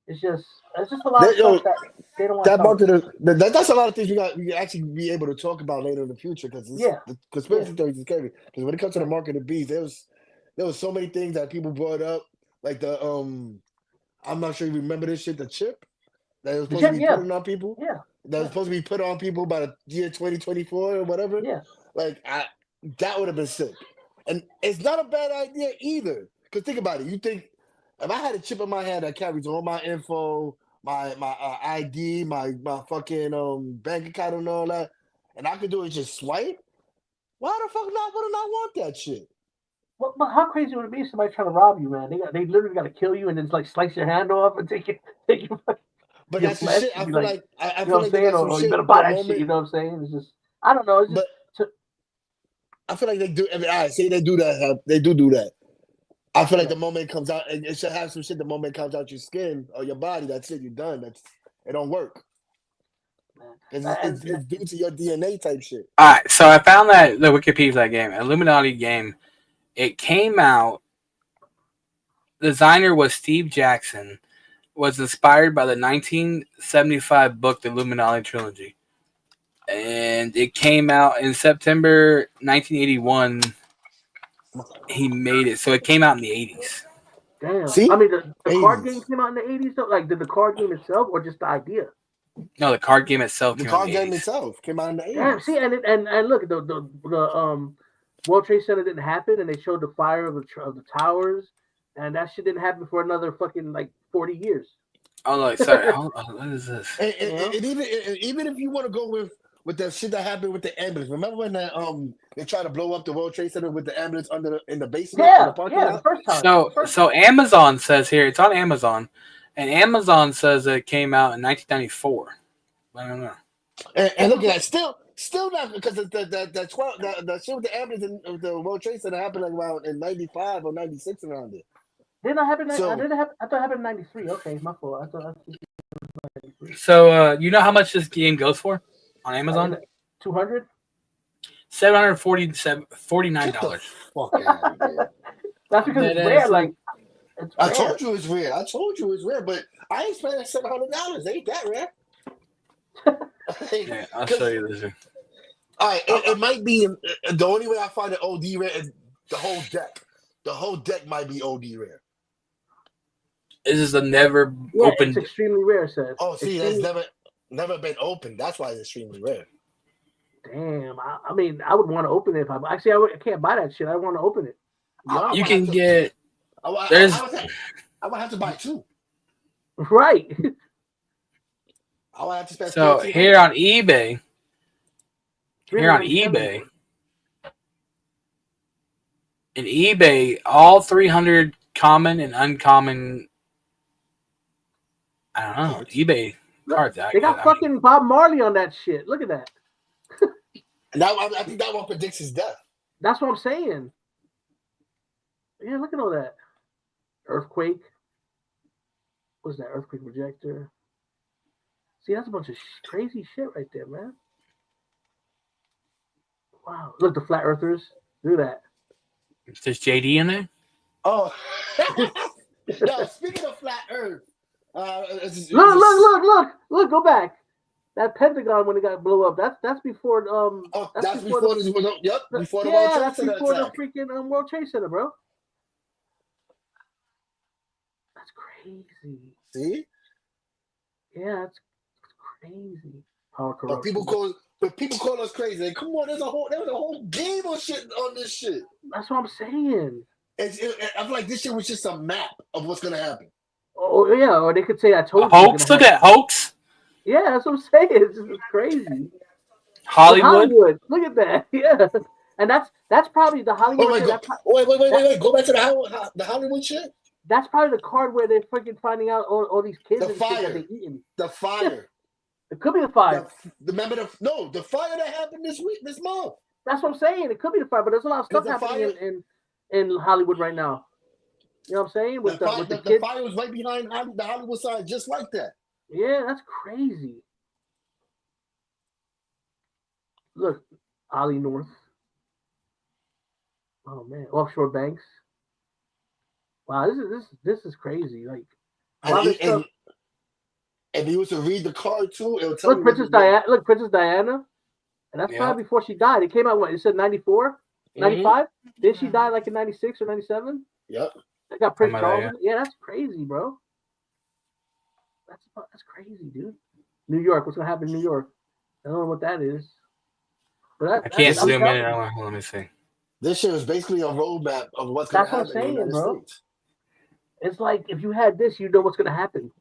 it's just it's just a lot of stuff Yo, that they don't want to that tell us. market, that's a lot of things we actually be able to talk about later in the future because Yeah, the yeah. conspiracy theories is scary. Because when it comes to the Right. market of bees, there was so many things that people brought up, like the I'm not sure you remember this shit, the chip that was The supposed to chip, be yeah, put on people, yeah, that was yeah, supposed to be put on people by the year 2024 or whatever. yeah. Like that would have been sick, and it's not a bad idea either. Because think about it, you think if I had a chip in my hand that carries all my info, my ID, my fucking bank account and all that, and I could do it just swipe. Why the fuck not? Wouldn't I want that shit? But how crazy would it be if somebody trying to rob you, man? They literally got to kill you and then like slice your hand off and take But your that's the flesh shit. and be like, I you know feel what I'm like they saying? got some Or you better shit buy the that shit. moment. You know what I'm saying? It's just I don't know. It's just But I feel like they do. I mean, I say they do that. They do that. I feel like yeah, the moment it comes out, it should have some shit. The moment it comes out your skin or your body, that's it. You're done. It don't work man. because And it's due to your DNA type shit. All right, so I found that the Wikipedia for that game, Illuminati game. It came out. Designer was Steve Jackson. Was inspired by the 1975 book, The Illuminati Trilogy, and it came out in September 1981. He made it, so it came out in the 80s. damn, I See, mean the card game 80s. came out in the '80s. Though, like did the card game itself or just the idea? No, the card game itself The came out in card the game 80s. itself came out in the Damn. See, 80s. and look, the World Trade Center didn't happen, and they showed the fire of the towers, and that shit didn't happen for another fucking like 40 years. Oh, no, sorry. Hold on, what is this? And, You know? even if you want to go with the shit that happened with the ambulance, remember when they tried to blow up the World Trade Center with the ambulance in the basement in the Yeah, parking yeah. The lot? first time, the So, first so time. Amazon says here it's on Amazon, and Amazon says it came out in 1994. I don't know. And That's look what at I'm that, still not because the 12 the shit with the ambulance and the World Trade Center happened like around in 95 or 96 around it. didn't I happen? I So didn't have. I thought it happened in '93. Okay, my fault. I think '93. So, you know how much this game goes for on In Amazon? the 200. $749. get the fuck out of here. That's because That it's rare. is Like it's I rare. told you it's rare. I told you it's rare, but I ain't spending $700. Ain't that rare? yeah. I'll show Because you this. all right, Uh, it might be the only way I find it OD rare is the whole deck. The whole deck might be OD rare. This is a never yeah, it's opened. extremely rare. Says Oh, see, that's extremely. never been opened. That's why it's extremely rare. Damn. I mean, I would want to open it if I actually I can't buy that shit. I want to open it. To be I You honest, would have can to. get I there's would have. I would have to buy two. right? I would have to spend so 1,400. Three here hundred on ninety-seven. eBay, in eBay, all 300 common and uncommon. I don't know. Cards. eBay Look, cards. they got fucking Bob Marley on that shit. Look at that. And now I think that one predicts his death. That's what I'm saying. Yeah, look at all that. Earthquake. What's that? Earthquake projector. See, that's a bunch of crazy shit right there, man. Wow. Look, the flat earthers. Do that. Is this JD in there? Oh, no. Speaking of flat Earth, look. Go back. That Pentagon when it got blew up. That's before that's before the yep, before the World Trade that's Center before attack. the freaking World Trade Center, bro. That's crazy. See? Yeah, it's crazy. Power But corruption. people call us crazy. Like, come on, there was a whole game of shit on this shit. That's what I'm saying. I feel like this shit was just a map of what's gonna happen. Oh yeah, or they could say I told you. Hoax. Look at hoax. Yeah, that's what I'm saying. It's just crazy. Hollywood. Look at that. Yeah, and that's probably the Hollywood. Oh my god! Wait! Go back to the Hollywood shit. That's probably the card where they're freaking finding out all these kids The and fire. shit that they eating. The fire. It could be the fire. Remember the fire that happened this month. That's what I'm saying. It could be the fire, but there's a lot of stuff happening in Hollywood right now. You know what I'm saying? With the fire was right behind the Hollywood sign, just like that. Yeah, that's crazy. Look, Ollie North. Oh man, offshore banks. Wow, this is crazy. Like, and you was to read the card too, it would tell look, Princess Diana, and that's probably before she died. It came out what? It said 94, 95. Did she die like in 96 or 97? Yep. They got Prince Charles. Yeah, that's crazy, bro. That's crazy, dude. New York. What's gonna happen in New York? I don't know what that is. But I can't zoom in. Let me see. This shit is basically a roadmap of what's gonna happen in the United States. It's like if you had this, you know what's gonna happen.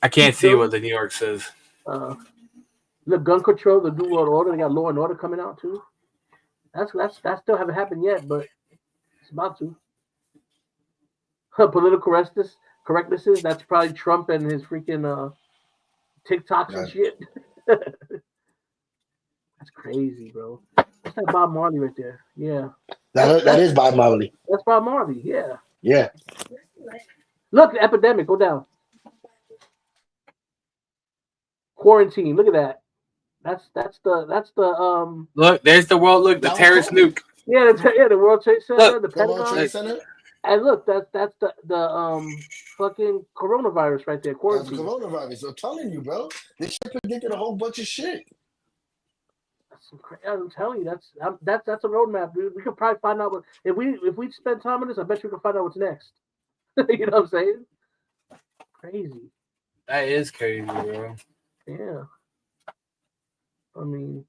I can't see what the New York says. The gun control, the New World Order. They got Law and Order coming out too. That still haven't happened yet, but it's about to. Political correctnesses. That's probably Trump and his freaking TikToks and shit. That's crazy, bro. That's that Bob Marley right there. Yeah. That is Bob Marley. That's Bob Marley. Yeah. Yeah. Look, the epidemic. Go down. Quarantine. Look at that. That's the Look, there's the world. Look, the terrorist nuke. Yeah, the World Trade Center, the Pentagon. World Trade Center. And look, that's the fucking coronavirus right there. Quarantine. That's coronavirus. I'm telling you, bro. This shit predicted a whole bunch of shit. I'm telling you, that's a roadmap, dude. We could probably find out what if we spend time on this. I bet you we can find out what's next. You know what I'm saying? Crazy. That is crazy, bro. Yeah. I mean,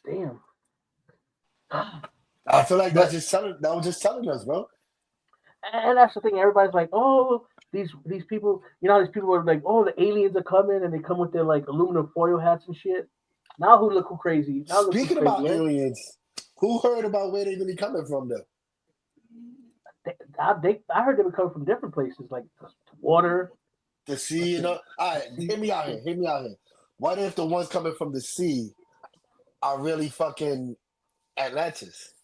damn. I feel like that was just telling us, bro. And that's the thing. Everybody's like, oh, these people. You know, these people are like, oh, the aliens are coming, and they come with their like aluminum foil hats and shit. Now look who crazy. Speaking about aliens, who heard about where they really coming from though? I heard they were coming from different places, like water, the sea. You know, all right, hear me out here. What if the ones coming from the sea are really fucking Atlantis?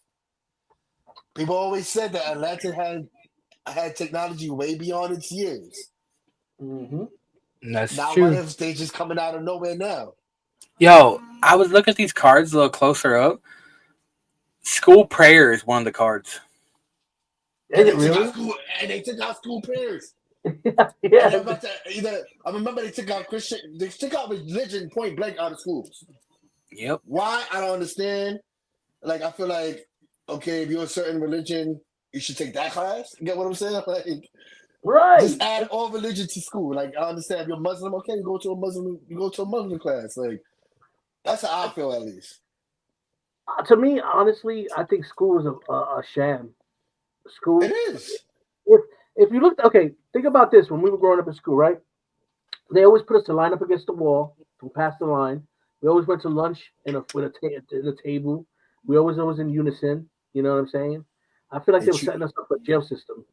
People always said that Atlantis had technology way beyond its years. Mm-hmm. That's now, true. What if they just coming out of nowhere now? Yo, I was looking at these cards a little closer up. School prayer is one of the cards. Is it really? And they took out school prayers. Yeah. I remember they took out religion point blank out of schools. Yep. Why? I don't understand. Like, I feel like, okay, if you're a certain religion, you should take that class. You get what I'm saying? Like, right. Just add all religion to school. Like, I understand if you're Muslim, okay, you go to a Muslim class. Like, that's how I feel, at least. To me, honestly, I think school is a sham. School. It is. If you look, okay, think about this. When we were growing up in school, right? They always put us to line up against the wall to pass the line. We always went to lunch in a table. We always in unison. You know what I'm saying? I feel like they were setting us up for a jail system.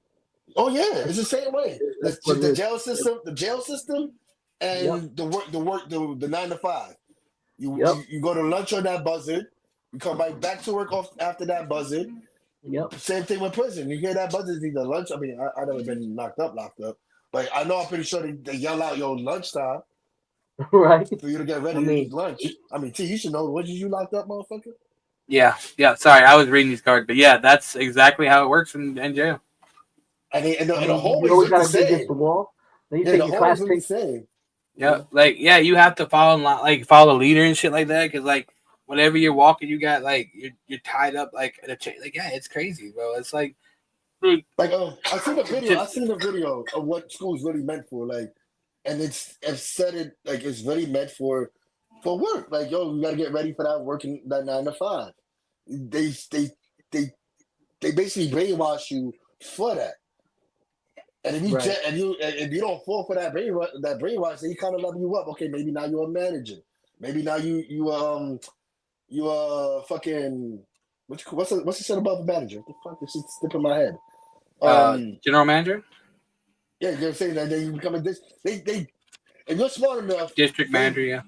Oh yeah, it's the same way. That's what it The is. jail system, Yep. and the 9 to 5. Yep. You go to lunch on that buzzard. You come right back to work off after that buzzard. Yep. Same thing with prison. You hear that buzzard is either lunch. I mean, I never been locked up, but I know I'm pretty sure they yell out your lunchtime Right. for you to get I ready to eat mean, lunch. I mean, T, you should know. What did you locked up, motherfucker? Yeah, yeah. Sorry, I was reading these cards, but yeah, that's exactly how it works in jail. And the you hallways always look the gotta be against same. the wall. Then you Yeah, take the your hallways class look the take. same. Yeah, like yeah, you have to follow like follow the leader and shit like that because like whenever you're walking, you got like you're tied up like in a chain. Like yeah, it's crazy, bro. It's like dude, Like, I seen a video. I just seen a video of what school's really meant for. Like, and it's said it like it's really meant for work. Like, yo, you gotta get ready for that working that 9 to 5. They they they they basically brainwash you for that. And if you Right. jet and you and if you don't fall for that brainwash, they kind of level you up. Okay, maybe now you're a manager. Maybe now you fucking what's the shit above a manager? What the fuck? This shit's slipping my head. Um, general manager, yeah, you're saying that they become a they if you're smart enough, district they manager. Yeah,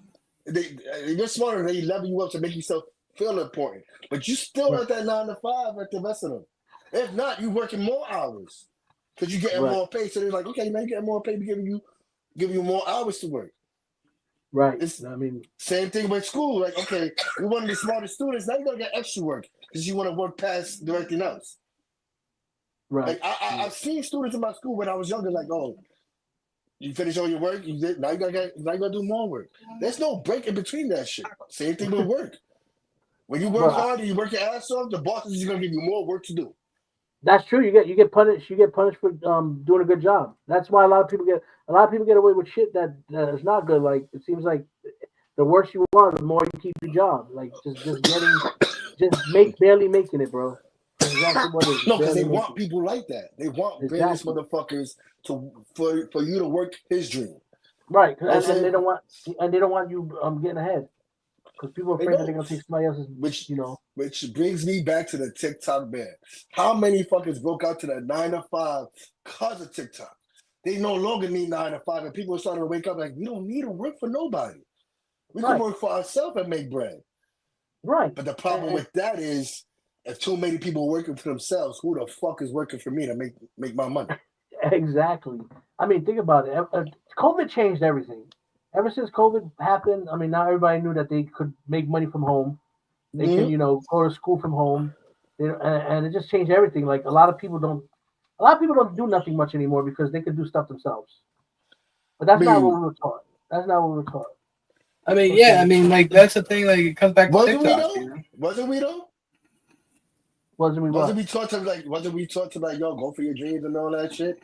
they if you're smart enough, they level you up to make yourself feel important. But you still Right. at that 9 to 5 like the rest of them. If not, you working more hours because you're getting Right. more pay. So they're like, okay, now you getting more pay, we giving you more hours to work. Right. It's I mean, same thing with school. Like, okay, you're one of the smartest students. Now you gotta get extra work because you want to work past everything else. right. Like I've seen students in my school when I was younger, like, oh, you finish all your work, you did, now you gotta do more work. There's no break in between that shit. Same thing with work. When you work Bro, hard and you work your ass off, the boss is just gonna give you more work to do. that's true. You get punished. You get punished for doing a good job. That's why a lot of people get away with shit that is not good. Like it seems like the worse you are, the more you keep your job. Like barely making it, bro. That's exactly what it is. No, because Barely they want making it. people like that. They want brainless Exactly. motherfuckers for you to work his dream. Right. You know what I'm And saying? they don't want you getting ahead because people are They afraid that they're don't. gonna take somebody else's. Which You know. which brings me back to the TikTok ban. How many fuckers broke out to that 9 to 5 because of TikTok? They no longer need 9 to 5, and people are starting to wake up like we don't need to work for nobody. We can Right. work for ourselves and make bread. Right. But the problem with that is, if too many people are working for themselves, who the fuck is working for me to make my money? Exactly. I mean, think about it. COVID changed everything. Ever since COVID happened, I mean, now everybody knew that they could make money from home. They can, Mm-hmm. go to school from home. And it just changed everything. Like a lot of people don't do nothing much anymore because they can do stuff themselves. But I that's not what mean, we were taught. That's not what we were taught. I mean yeah, I Okay, mean like that's the thing. Like it comes back to wasn't we TikTok, though? Wasn't we though? wasn't we Wasn't what? we taught to like? Wasn't we taught to like, yo, go for your dreams and all that shit?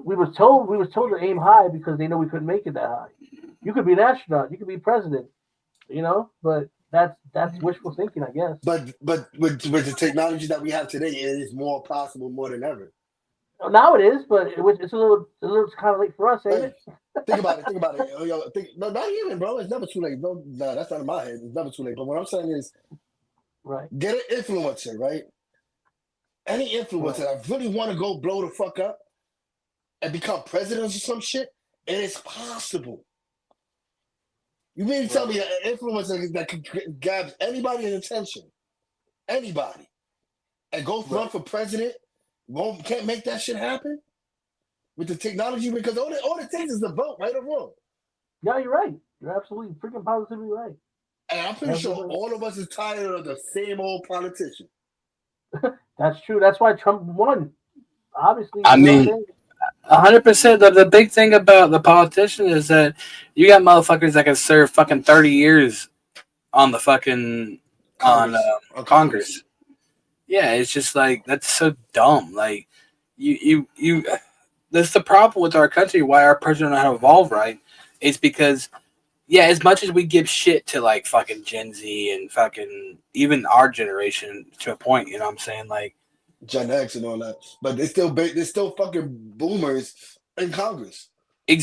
We was told to aim high because they know we couldn't make it that high. You could be an astronaut. You could be president. But that's wishful thinking, I guess. But with the technology that we have today, it is more possible more than ever. Now it is, but it's a little kind of late for us, ain't Like, it? think about it. Think about it. Yo, no, not even, bro. It's never too late. No, that's not in my head. It's never too late. But what I'm saying is, Right, get an influencer, right? Any influencer right, that really want to go blow the fuck up and become president or some shit, it is possible. You mean to tell right, me an influencer that can grab anybody's attention, anybody, and go right. run for president, can't make that shit happen with the technology? Because all it takes is the vote, right or wrong. Yeah, you're right. You're absolutely freaking positively right. And I'm pretty sure Absolutely. all of us is tired of the same old politician. That's true. That's why Trump won. Obviously, I you know what I'm mean saying? 100%. The big thing about the politician is that you got motherfuckers that can serve fucking 30 years on the fucking on Congress. Congress. Yeah, it's just like that's so dumb. Like you. That's the problem with our country. Why our president don't know how to evolve right? It's because yeah, as much as we give shit to like fucking Gen Z and fucking even our generation to a point, you know what I'm saying? Like Gen X and all that, but they still fucking boomers in Congress.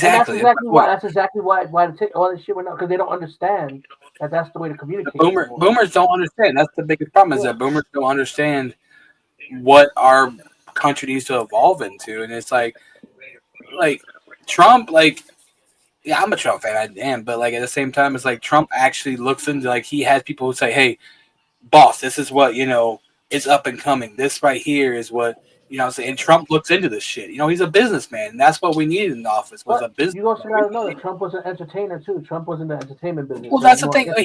And that's exactly. exactly why. What That's exactly why all this shit went out because they don't understand that that's the way to the communicate anymore. boomers don't understand. That's the biggest problem is Yeah, that boomers don't understand what our country needs to evolve into. And it's like Trump, like yeah, I'm a Trump fan, I am, but like at the same time, it's like Trump actually looks into like he has people who say, "Hey, boss, this is what is up and coming. This right here is what." I'm saying? And Trump looks into this shit. He's a businessman. And that's what we needed in the office was a But you businessman. also gotta know that Trump was an entertainer too. Trump was in the entertainment business. Well, He was that's the more thing. into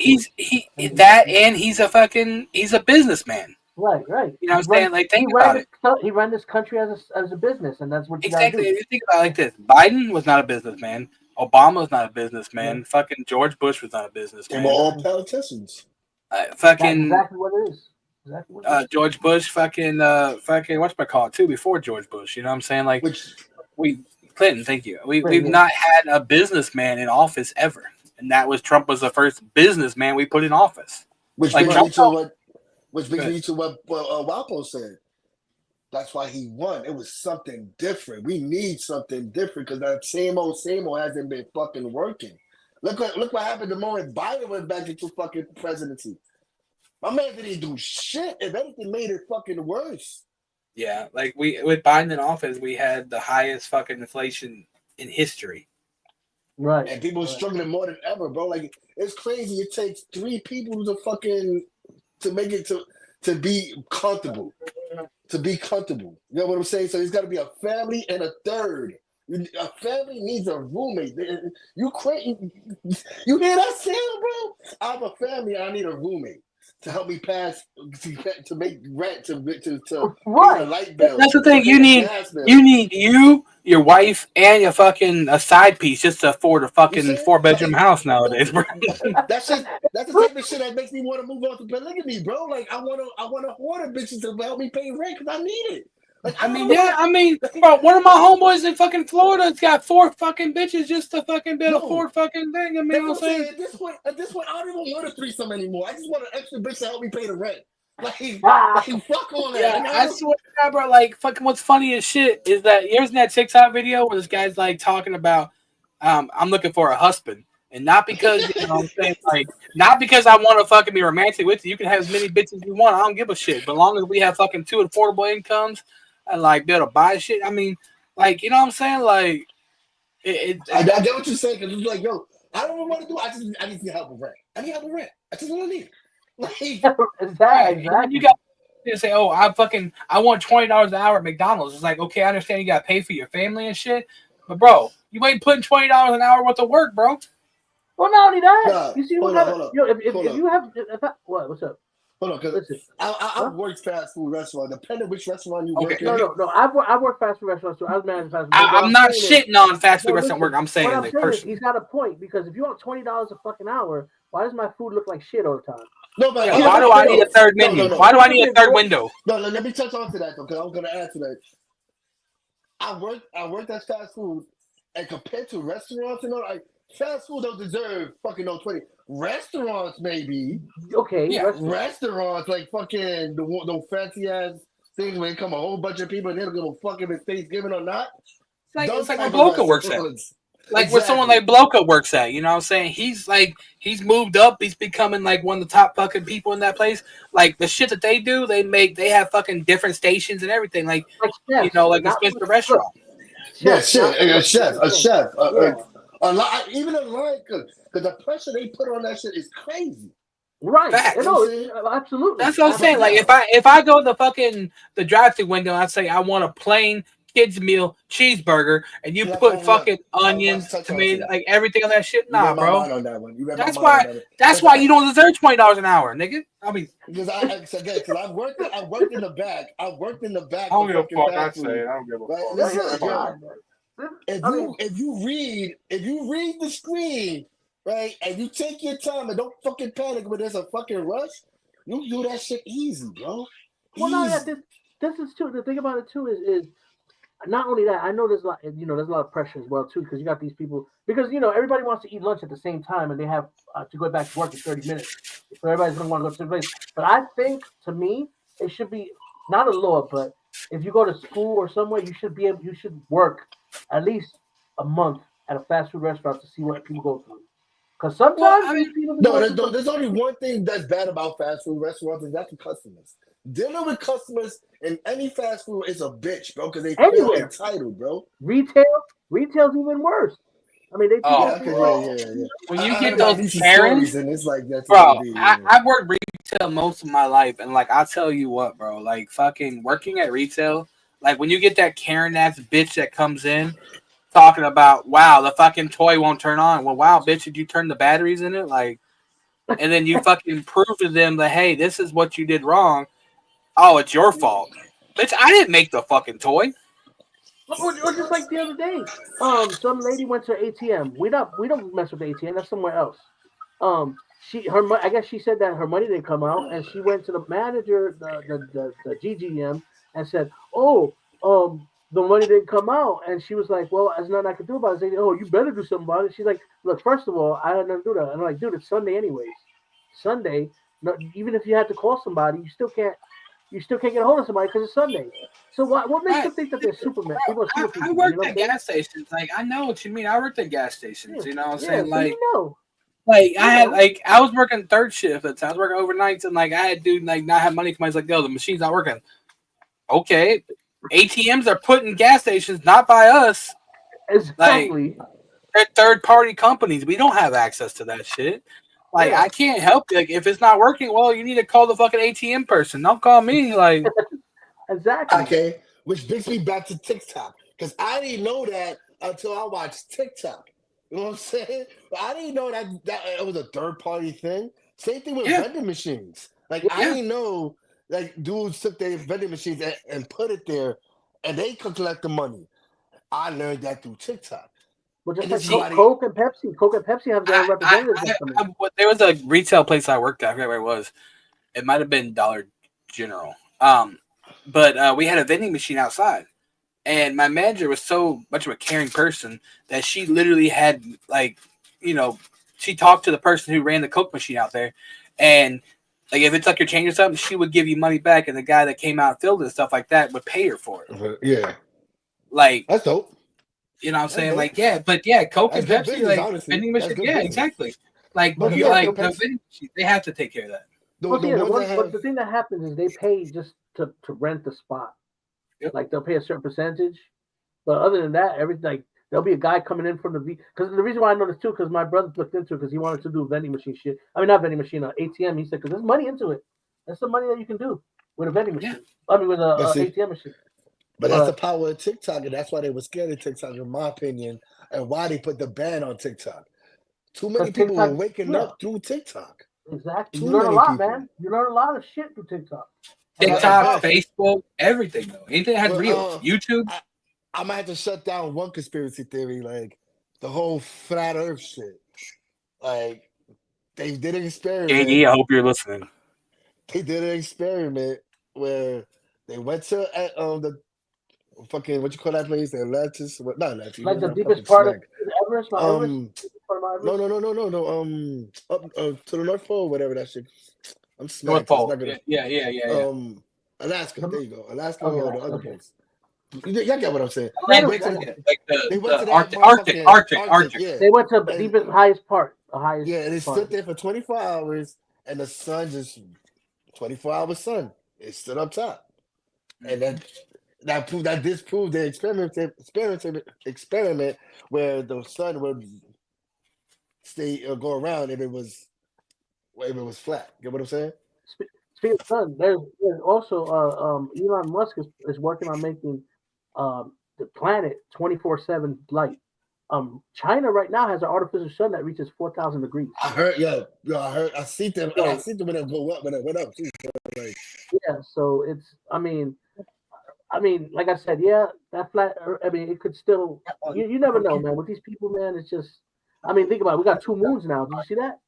it. And he's a businessman. Right, right. You know what I'm saying? Like, think about it. He ran this country as a business, and that's what you gotta Exactly. do. If you think about it like this, Biden was not a businessman. Obama was not a businessman. Yeah. Fucking George Bush was not a They were businessman. all politicians. That's Fucking exactly what it is. Exactly what it is. George Bush, fucking whatchamacallit too before George Bush. You know what I'm saying? Like Which Clinton, thank you. We've Yeah. not had a businessman in office ever, and that was Trump was the first businessman we put in office. which Like brings Trump, me to what which Go brings ahead. me to what Walpo said. That's why he won. It was something different. We need something different because that same old hasn't been fucking working. Look what happened the moment Biden went back into fucking presidency. My man didn't do shit. If anything, made it fucking worse. Yeah, like we with Biden in office, we had the highest fucking inflation in history. Right. And people are struggling more than ever, bro. Like it's crazy. It takes 3 people to make it to be comfortable. To be comfortable. You know what I'm saying? So it's got to be a family and a third. A family needs a roommate. You crazy? You hear that sound, bro? I have a family. I need a roommate to help me pass to make rent to pay the Right. light bill. That's the thing. to pay the gas bill. You need your wife, and your fucking a side piece just to afford a fucking see? 4-bedroom house nowadays, bro. That's the type of shit that makes me want to move on to polygamy, bro. Like I want to order bitches to help me pay rent because I need it. Like I mean, bro, one of my homeboys in fucking Florida's got 4 fucking bitches just to fucking be able to afford fucking thing. I mean, That's what I'm what I'm saying? saying. At this point, I don't even want a threesome anymore. I just want an extra bitch to help me pay the rent. Like fuck all that. Yeah, I swear, to God, bro. Like, fucking, what's funny as shit is that here's that TikTok video where this guy's like talking about, I'm looking for a husband, and not because what I'm saying, like, not because I want to fucking be romantic with you. You can have as many bitches as you want. I don't give a shit. But as long as we have fucking 2 affordable incomes and like be able to buy shit, I mean, like, you know what I'm saying, like, I get what you're saying because it's like, yo, I don't know what to do. I just need help with rent. I need help with rent. That's just what I need. Like, exactly. You got to say, oh, I want $20 an hour at McDonald's. It's like, okay, I understand you got to pay for your family and shit, but bro, you ain't putting $20 an hour worth of work, bro. Well, not only that, Nah, you see hold what on. if you have what's up? Hold on, because I've worked fast food restaurant. Depending which restaurant you work in. No. I've worked fast food restaurants too. I was managing fast food. I'm not shitting on fast food restaurant work. I'm saying what I'm like saying is personally. he's got a point because if you want $20 a fucking hour, why does my food look like shit all the time? No, but why do I need a third menu? No. Why do I need a third window? No, let me touch on to that though, because I was gonna add to that. I worked at fast food, and compared to restaurants, like fast food don't deserve fucking no 20. Restaurants maybe. Okay. Yeah. Restaurants like fucking the fancy ass things where it come a whole bunch of people and they don't give a fuck if it's Thanksgiving or not. It's like where Bloka works at. Like exactly. where someone like Bloka works at, you know what I'm saying? He's moved up, he's becoming like one of the top fucking people in that place. Like the shit that they do, they have fucking different stations and everything. Like chefs, like a Spencer restaurant. A chef. A lot, even a line, because the pressure they put on that shit is crazy. Right. No, absolutely. That's what I'm saying. Like if I go to the drive-thru window and I say I want a plain kids meal cheeseburger and you put fucking onions, tomatoes, like everything on that shit, nah, bro. On that one. That's why you don't deserve $20 an hour, nigga. I mean, because I've worked in the back. I worked in the back. I don't give a fuck. I say I don't give a fuck. If you read the screen, right, and you take your time and don't fucking panic when there's a fucking rush, you do that shit easy, bro. Well, no, this is too. The thing about it too is not only that. I know there's a lot, there's a lot of pressure as well too, because you got these people because everybody wants to eat lunch at the same time and they have to go back to work in 30 minutes, so everybody's gonna want to go to the place. But I think to me it should be not a law, but if you go to school or somewhere, you should work at least a month at a fast food restaurant to see what people go through. Because sometimes there's only one thing that's bad about fast food restaurants, and that's the customers. Dealing with customers in any fast food is a bitch, bro, because they feel Anywhere. entitled, bro. Retail's even worse. I mean, they Oh, Yeah, people. okay, bro. yeah. When you I heard get about those recent stories, Karens, and it's like that's what bro, it be. Yeah. I've worked retail most of my life, and like I'll tell you what, bro, like fucking working at retail, like when you get that Karen ass bitch that comes in talking about, wow, the fucking toy won't turn on. Well, wow, bitch, did you turn the batteries in it? Like, and then you fucking prove to them that, hey, this is what you did wrong. Oh, it's your fault, bitch. I didn't make the fucking toy. Or just like the other day, some lady went to her ATM. We don't mess with the ATM. That's somewhere else. I guess she said that her money didn't come out, and she went to the manager, the GGM, and said, "Oh, the money didn't come out." And she was like, "Well, there's nothing I can do about it." Saying, "Oh, you better do something about it." She's like, "Look, first of all, I had nothing to do that." And I'm like, "Dude, it's Sunday anyways. Sunday, no, even if you had to call somebody, you still can't get a hold of somebody because it's Sunday." So what makes Right. them think that they're Superman? Bro, People are super I people. You know worked what I'm at saying? gas stations. Like, I know what you mean. I worked at gas stations. Yeah, You know what I'm yeah. saying? So you know, Like I you had, know. like I was working third shift at times, working overnights, and like I had to like not have money. Somebody's like, "Yo, the machine's not working." Okay, ATMs are put in gas stations, not by us. Like Exactly. they're third party companies. We don't have access to that shit. Like Yeah, I can't help you. Like if it's not working, well, you need to call the fucking ATM person. Don't call me. Like exactly. Okay, which brings me back to TikTok because I didn't know that until I watched TikTok. You know what I'm saying? I didn't know that it was a third party thing. Same thing with yeah, vending machines. Like I yeah. didn't know like dudes took their vending machines and put it there, and they could collect the money. I learned that through TikTok, But just and this like is See, why they. Coke and Pepsi have their own representatives that come in. there was a retail place I worked at. I forget where it was. It might have been Dollar General. But we had a vending machine outside, and my manager was so much of a caring person that she literally had like, you know, she talked to the person who ran the Coke machine out there, and like if it's like your change or something, she would give you money back, and the guy that came out and filled it and stuff like that would pay her for it. Yeah, Like, that's dope. you know what I'm That's saying? dope. Like, yeah, but yeah, Coke That's and good Pepsi, business, like honestly. vending That's machine, good yeah, business. exactly. Like But Well, the yeah, like fucking the Pepsi, vending machine, they have to take care of that. the, well, the yeah, ones that but have. the thing that happens is they pay just to rent the spot. Yep. Like they'll pay a certain percentage, but other than that, everything like there'll be a guy coming in from the because the reason why I know this too because my brother looked into it because he wanted to do vending machine shit. I mean, not vending machine, ATM. He said because there's money into it. There's some money that you can do with a vending Yeah. machine. I mean, with But a see, ATM machine. but that's the But power of TikTok, and that's why they were scared of TikTok, in my opinion, and why they put the ban on TikTok. Too many because people were TikTok, waking yeah, up through TikTok. exactly. You Too learn a many lot, people. man. You learn a lot of shit through TikTok. A lot of And TikTok, stuff. best, Facebook, everything though. Anything that had well, reels, YouTube. I, I might have to shut down one conspiracy theory, like the whole flat Earth shit. Like they did an experiment. JD, I hope you're listening. They did an experiment where they went to the fucking what you call that place? The Atlantis? What? Not Atlantis. Like What the the deepest fucking part of snack? Everest, Mount Everest, Um, deepest part of Mount no, Everest. no, no, no, no, no. Up to the North Pole, whatever that shit. I'm North smacked, so it's Pole. not Yeah, gonna. yeah. Alaska. The- There you go. Alaska Okay, or the other okay. place. Y'all get what I'm saying. I They Yeah, went know, to I the, know. yeah. Like they went to the that Arctic, motherfucking Arctic, Arctic, Arctic. yeah, They went to the and deepest, highest part, the highest yeah, and it stood part. there for 24 hours, and the sun just 24-hour sun. It stood up top, and Mm-hmm. that disproved the experiment where the sun would stay or go around if it was flat. Get what I'm saying? Speaking of sun, there's also Elon Musk is working on making the planet 24/7 light. China right now has an artificial sun that reaches 4,000 degrees. I heard, I see them, and I So see them when it go up, when it went up too. Like, yeah, so it's like I said, yeah, that flat. I mean, it could still. You never know, man. With these people, man, it's just. I mean, think about it. We got two moons now. Did you see that?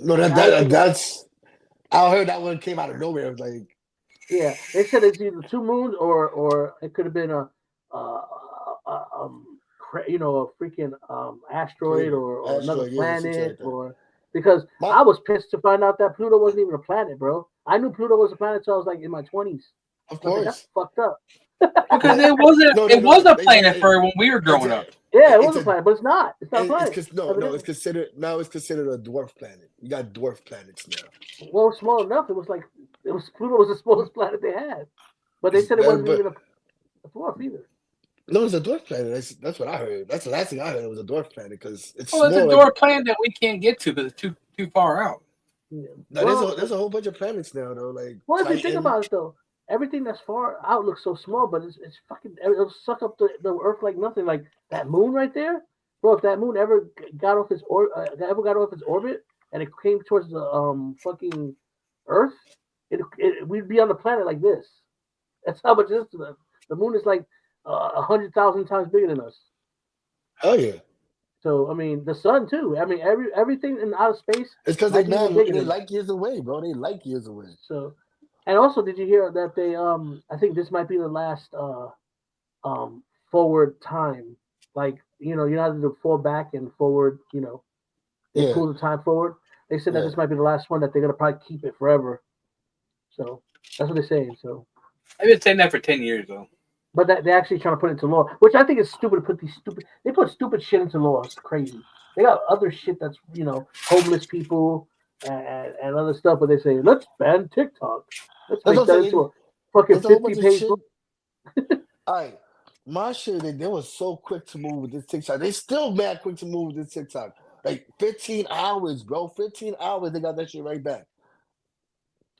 no, Now they got. that's. I heard that one came out of nowhere. It was like, Yeah, they said it's either two moons or it could have been a freaking asteroid or another asteroid, yeah, some shit planet like that. or because My, I was pissed to find out that Pluto wasn't even a planet, bro. I knew Pluto was a planet till I was like in my 20s. of I was like, that's course, fucked up. Because but it wasn't. no, no, It was no. a They planet it, for when we were it's growing a up. Yeah, it it's was a a planet, but it's not. It's not a it's planet, because no, evidently. it's considered now. It's considered a dwarf planet. You got dwarf planets now. Well, small enough. It was like Pluto was the smallest planet they had, but they said it wasn't But even a dwarf either. no, it's a dwarf planet. That's what I heard. That's the last thing I heard. It was a dwarf planet because it's Well, it's a small. Like door plan that we can't get to because it's too far out. Yeah. now, there's a whole bunch of planets now though. Like Well, if you think Titan. about it though, everything that's far out looks so small, but it's fucking it'll suck up the Earth like nothing. Like that moon right there, bro. If that moon ever got off its orbit and it came towards the fucking Earth, we'd be on the planet like this. That's how much it is to them. The moon is like 100,000 times bigger than us. Oh yeah, So I mean, the sun too. I mean, everything in outer space it's because they might be even man bigger they than us. light years away, bro. They light years away. So, and also, did you hear that they I think this might be the last forward time. Like you know how to fall back and forward. They Yeah, pull the time forward. They said that yeah. this might be the last one that they're gonna probably keep it forever. So that's what they're saying. So, I've been saying that for 10 years though. but that they're actually trying to put it into law, which I think is stupid to put these stupid. They put stupid shit into law. It's crazy. They got other shit that's homeless people and other stuff, but they say let's ban TikTok. Let's That's make what I'm that into saying. a fucking There's a whole 50 bunch of page shit. book. All right, my shit. They were so quick to move with this TikTok. They still mad quick to move with this TikTok. Like 15 hours, bro. 15 hours. They got that shit right back.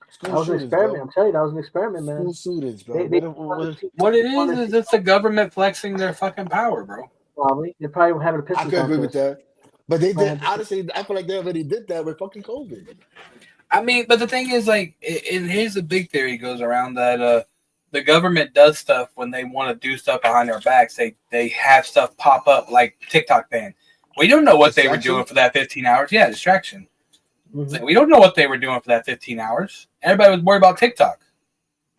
That School was an shooters, experiment. bro. I'm telling you, that was an experiment, man. School shooters, bro. They What it wanted to is see it's the government flexing their fucking power, bro. probably. They probably were having a I pissing could agree with contest. that. But they Probably did had to- honestly. I feel like they already did that with fucking COVID. I mean, but the thing is, like, and here's the big theory goes around that the government does stuff when they want to do stuff behind our backs. They have stuff pop up like TikTok ban. We don't know what they were doing Distraction. for that 15 hours. Yeah, distraction. Mhm. We don't know what they were doing for that 15 hours. Everybody was worried about TikTok.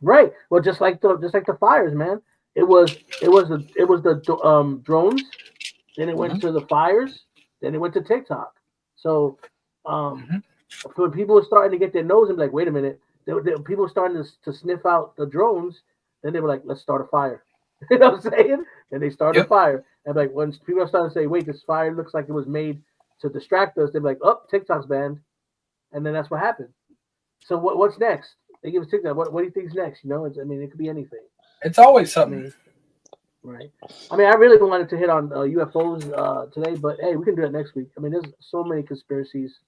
Right. Well, just like the fires, man. It was the drones. Then it went Mm-hmm. to the fires. Then it went to TikTok. So, um, Mm-hmm. when people were starting to get their nose and be like, wait a minute, people were starting to sniff out the drones. Then they were like, let's start a fire. You know what I'm saying? And they started a Yep. fire. And like when people are starting to say, wait, this fire looks like it was made to distract us, they're like, oh, TikTok's banned. And then that's what happened. So what's next? They give us TikTok. What do you think's next? I mean, it could be anything. It's always I something. mean, right. I mean, I really wanted to hit on UFOs today, but hey, we can do that next week. I mean, there's so many conspiracies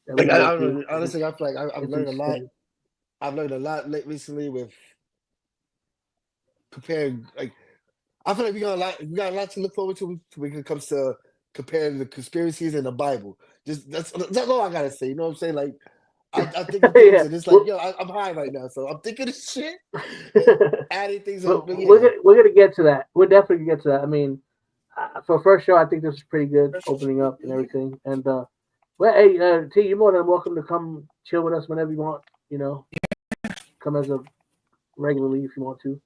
that we Like can go I don't through. know. Honestly, I feel like I've It's learned a lot. insane. I've learned a lot recently with comparing. Like I feel like we got a lot. We got a lot to look forward to when it comes to comparing the conspiracies and the Bible. Just that's all I gotta say. You know what I'm saying? Like I think of things Yeah. and it's like yo, I'm high right now, so I'm thinking of shit, adding things up. But But we're yeah, gonna, we're gonna get to that. We're definitely gonna get to that. I mean, for first show, I think this is pretty good opening up and everything. And well, hey, T, you're more than welcome to come chill with us whenever you want. Come as a regularly if you want to.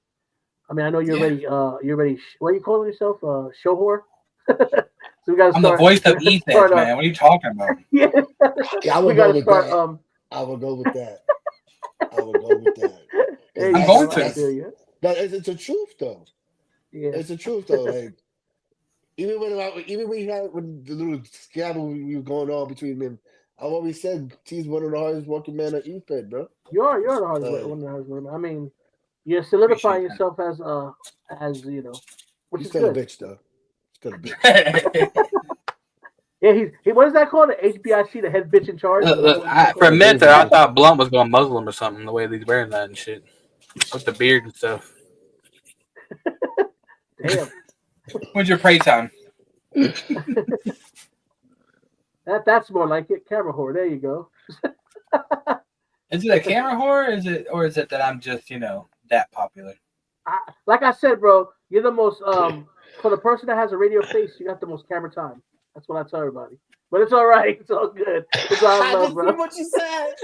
I mean, I know you're Yeah. ready. You're ready. What are you calling yourself? Show whore. So we gotta I'm the start. voice We of gotta Ethan, start. man. What are you talking about? Yeah, yeah, I we would go gotta with start. that. I would go with that. I would go with that. There Because you I'm go. going I to. feel you. it's the truth though. Yeah. It's the truth though. Like even when the little scandal we were going on between them, I've always said T's one of the hardest working men on EFED, bro. You're the hardest Like one of the hardest women. I mean, you're Appreciate solidifying yourself as which he's is still a good. bitch though. Still a bitch. that. Yeah, what is that called? The HBIC, the head bitch in charge. Is that what is that For a called? Yeah, minute he's a there, I bitch. thought Blunt was going Muslim or something. The way he's wearing that and shit, with the beard and stuff. Damn, When's your pray time? that's more like it. Camera whore. There you go. Is it a camera horror? Or is it that I'm just that popular? Like I said, bro, you're the most for the person that has a radio face, you got the most camera time. That's what I tell everybody. But it's all right. It's all good. It's all I love, just see bro. what you said.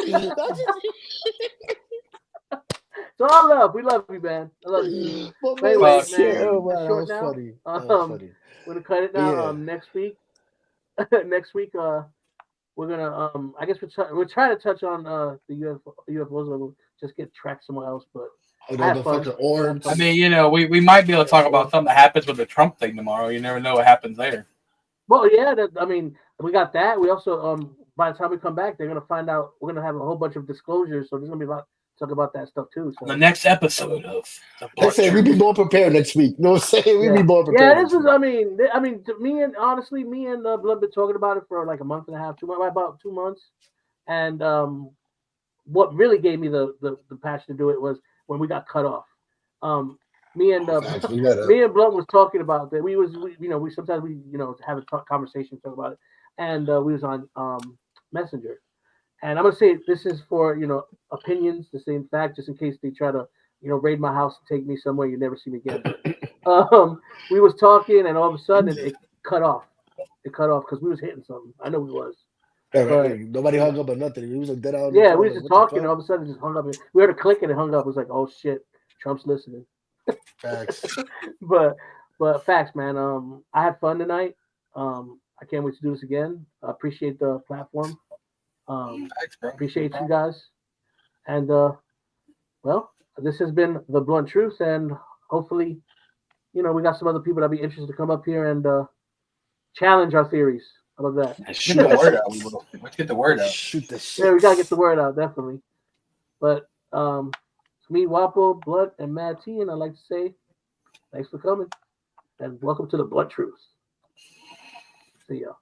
It's all love. We love you, man. I love you. But But man, anyways, Fuck man, shit. Oh you. it's man, that short was now. funny. That was funny. We're gonna cut it But now. yeah. Next week, next week, we're gonna I guess we're trying to touch on the UFOs. We'll just get tracked somewhere else, but Oh, I have the fun. fucking I have orbs. I fun. mean, we might be able to talk Yeah. about something that happens with the Trump thing tomorrow. You never know what happens there. Well, yeah. I mean, we got that. We also by the time we come back, they're gonna find out. We're gonna have a whole bunch of disclosures, so there's gonna be a lot talk about that stuff too. So The next episode of the They say we be more prepared next week. You know what I'm saying? We be more prepared. Yeah, this is. I mean, me and honestly, me and Blood been talking about it for like a month and a half, 2 months, about 2 months, and what really gave me the passion to do it was when we got cut off. Um, me and Facts, we gotta- me and Blunt was talking about that. We sometimes we have a conversation, talk about it, and we was on Messenger. And I'm gonna say this is for opinions, the same fact, just in case they try to raid my house and take me somewhere you never see me again. We was talking, and all of a sudden it cut off. It cut off because we was hitting something. I know we was. Yeah, But nobody hung up or nothing. We was like dead out. On yeah, the phone, we was like, just what the talking, and all fuck? of a sudden it just hung up. We heard a click, and it hung up. It was like, oh shit, Trump's listening. Facts. but facts, man. I had fun tonight. I can't wait to do this again. I appreciate the platform. Thanks, bro. Appreciate you guys. And well, this has been the blunt truth, and hopefully, we got some other people that'll be interested to come up here and challenge our theories. How about that? And shoot the word out. Let's get the word out. Shoot the shit. Yeah, we gotta get the word out, definitely. But it's me, Wapo, Blunt, and Mad T, and I'd like to say thanks for coming, and welcome to the Blunt Truth. See y'all.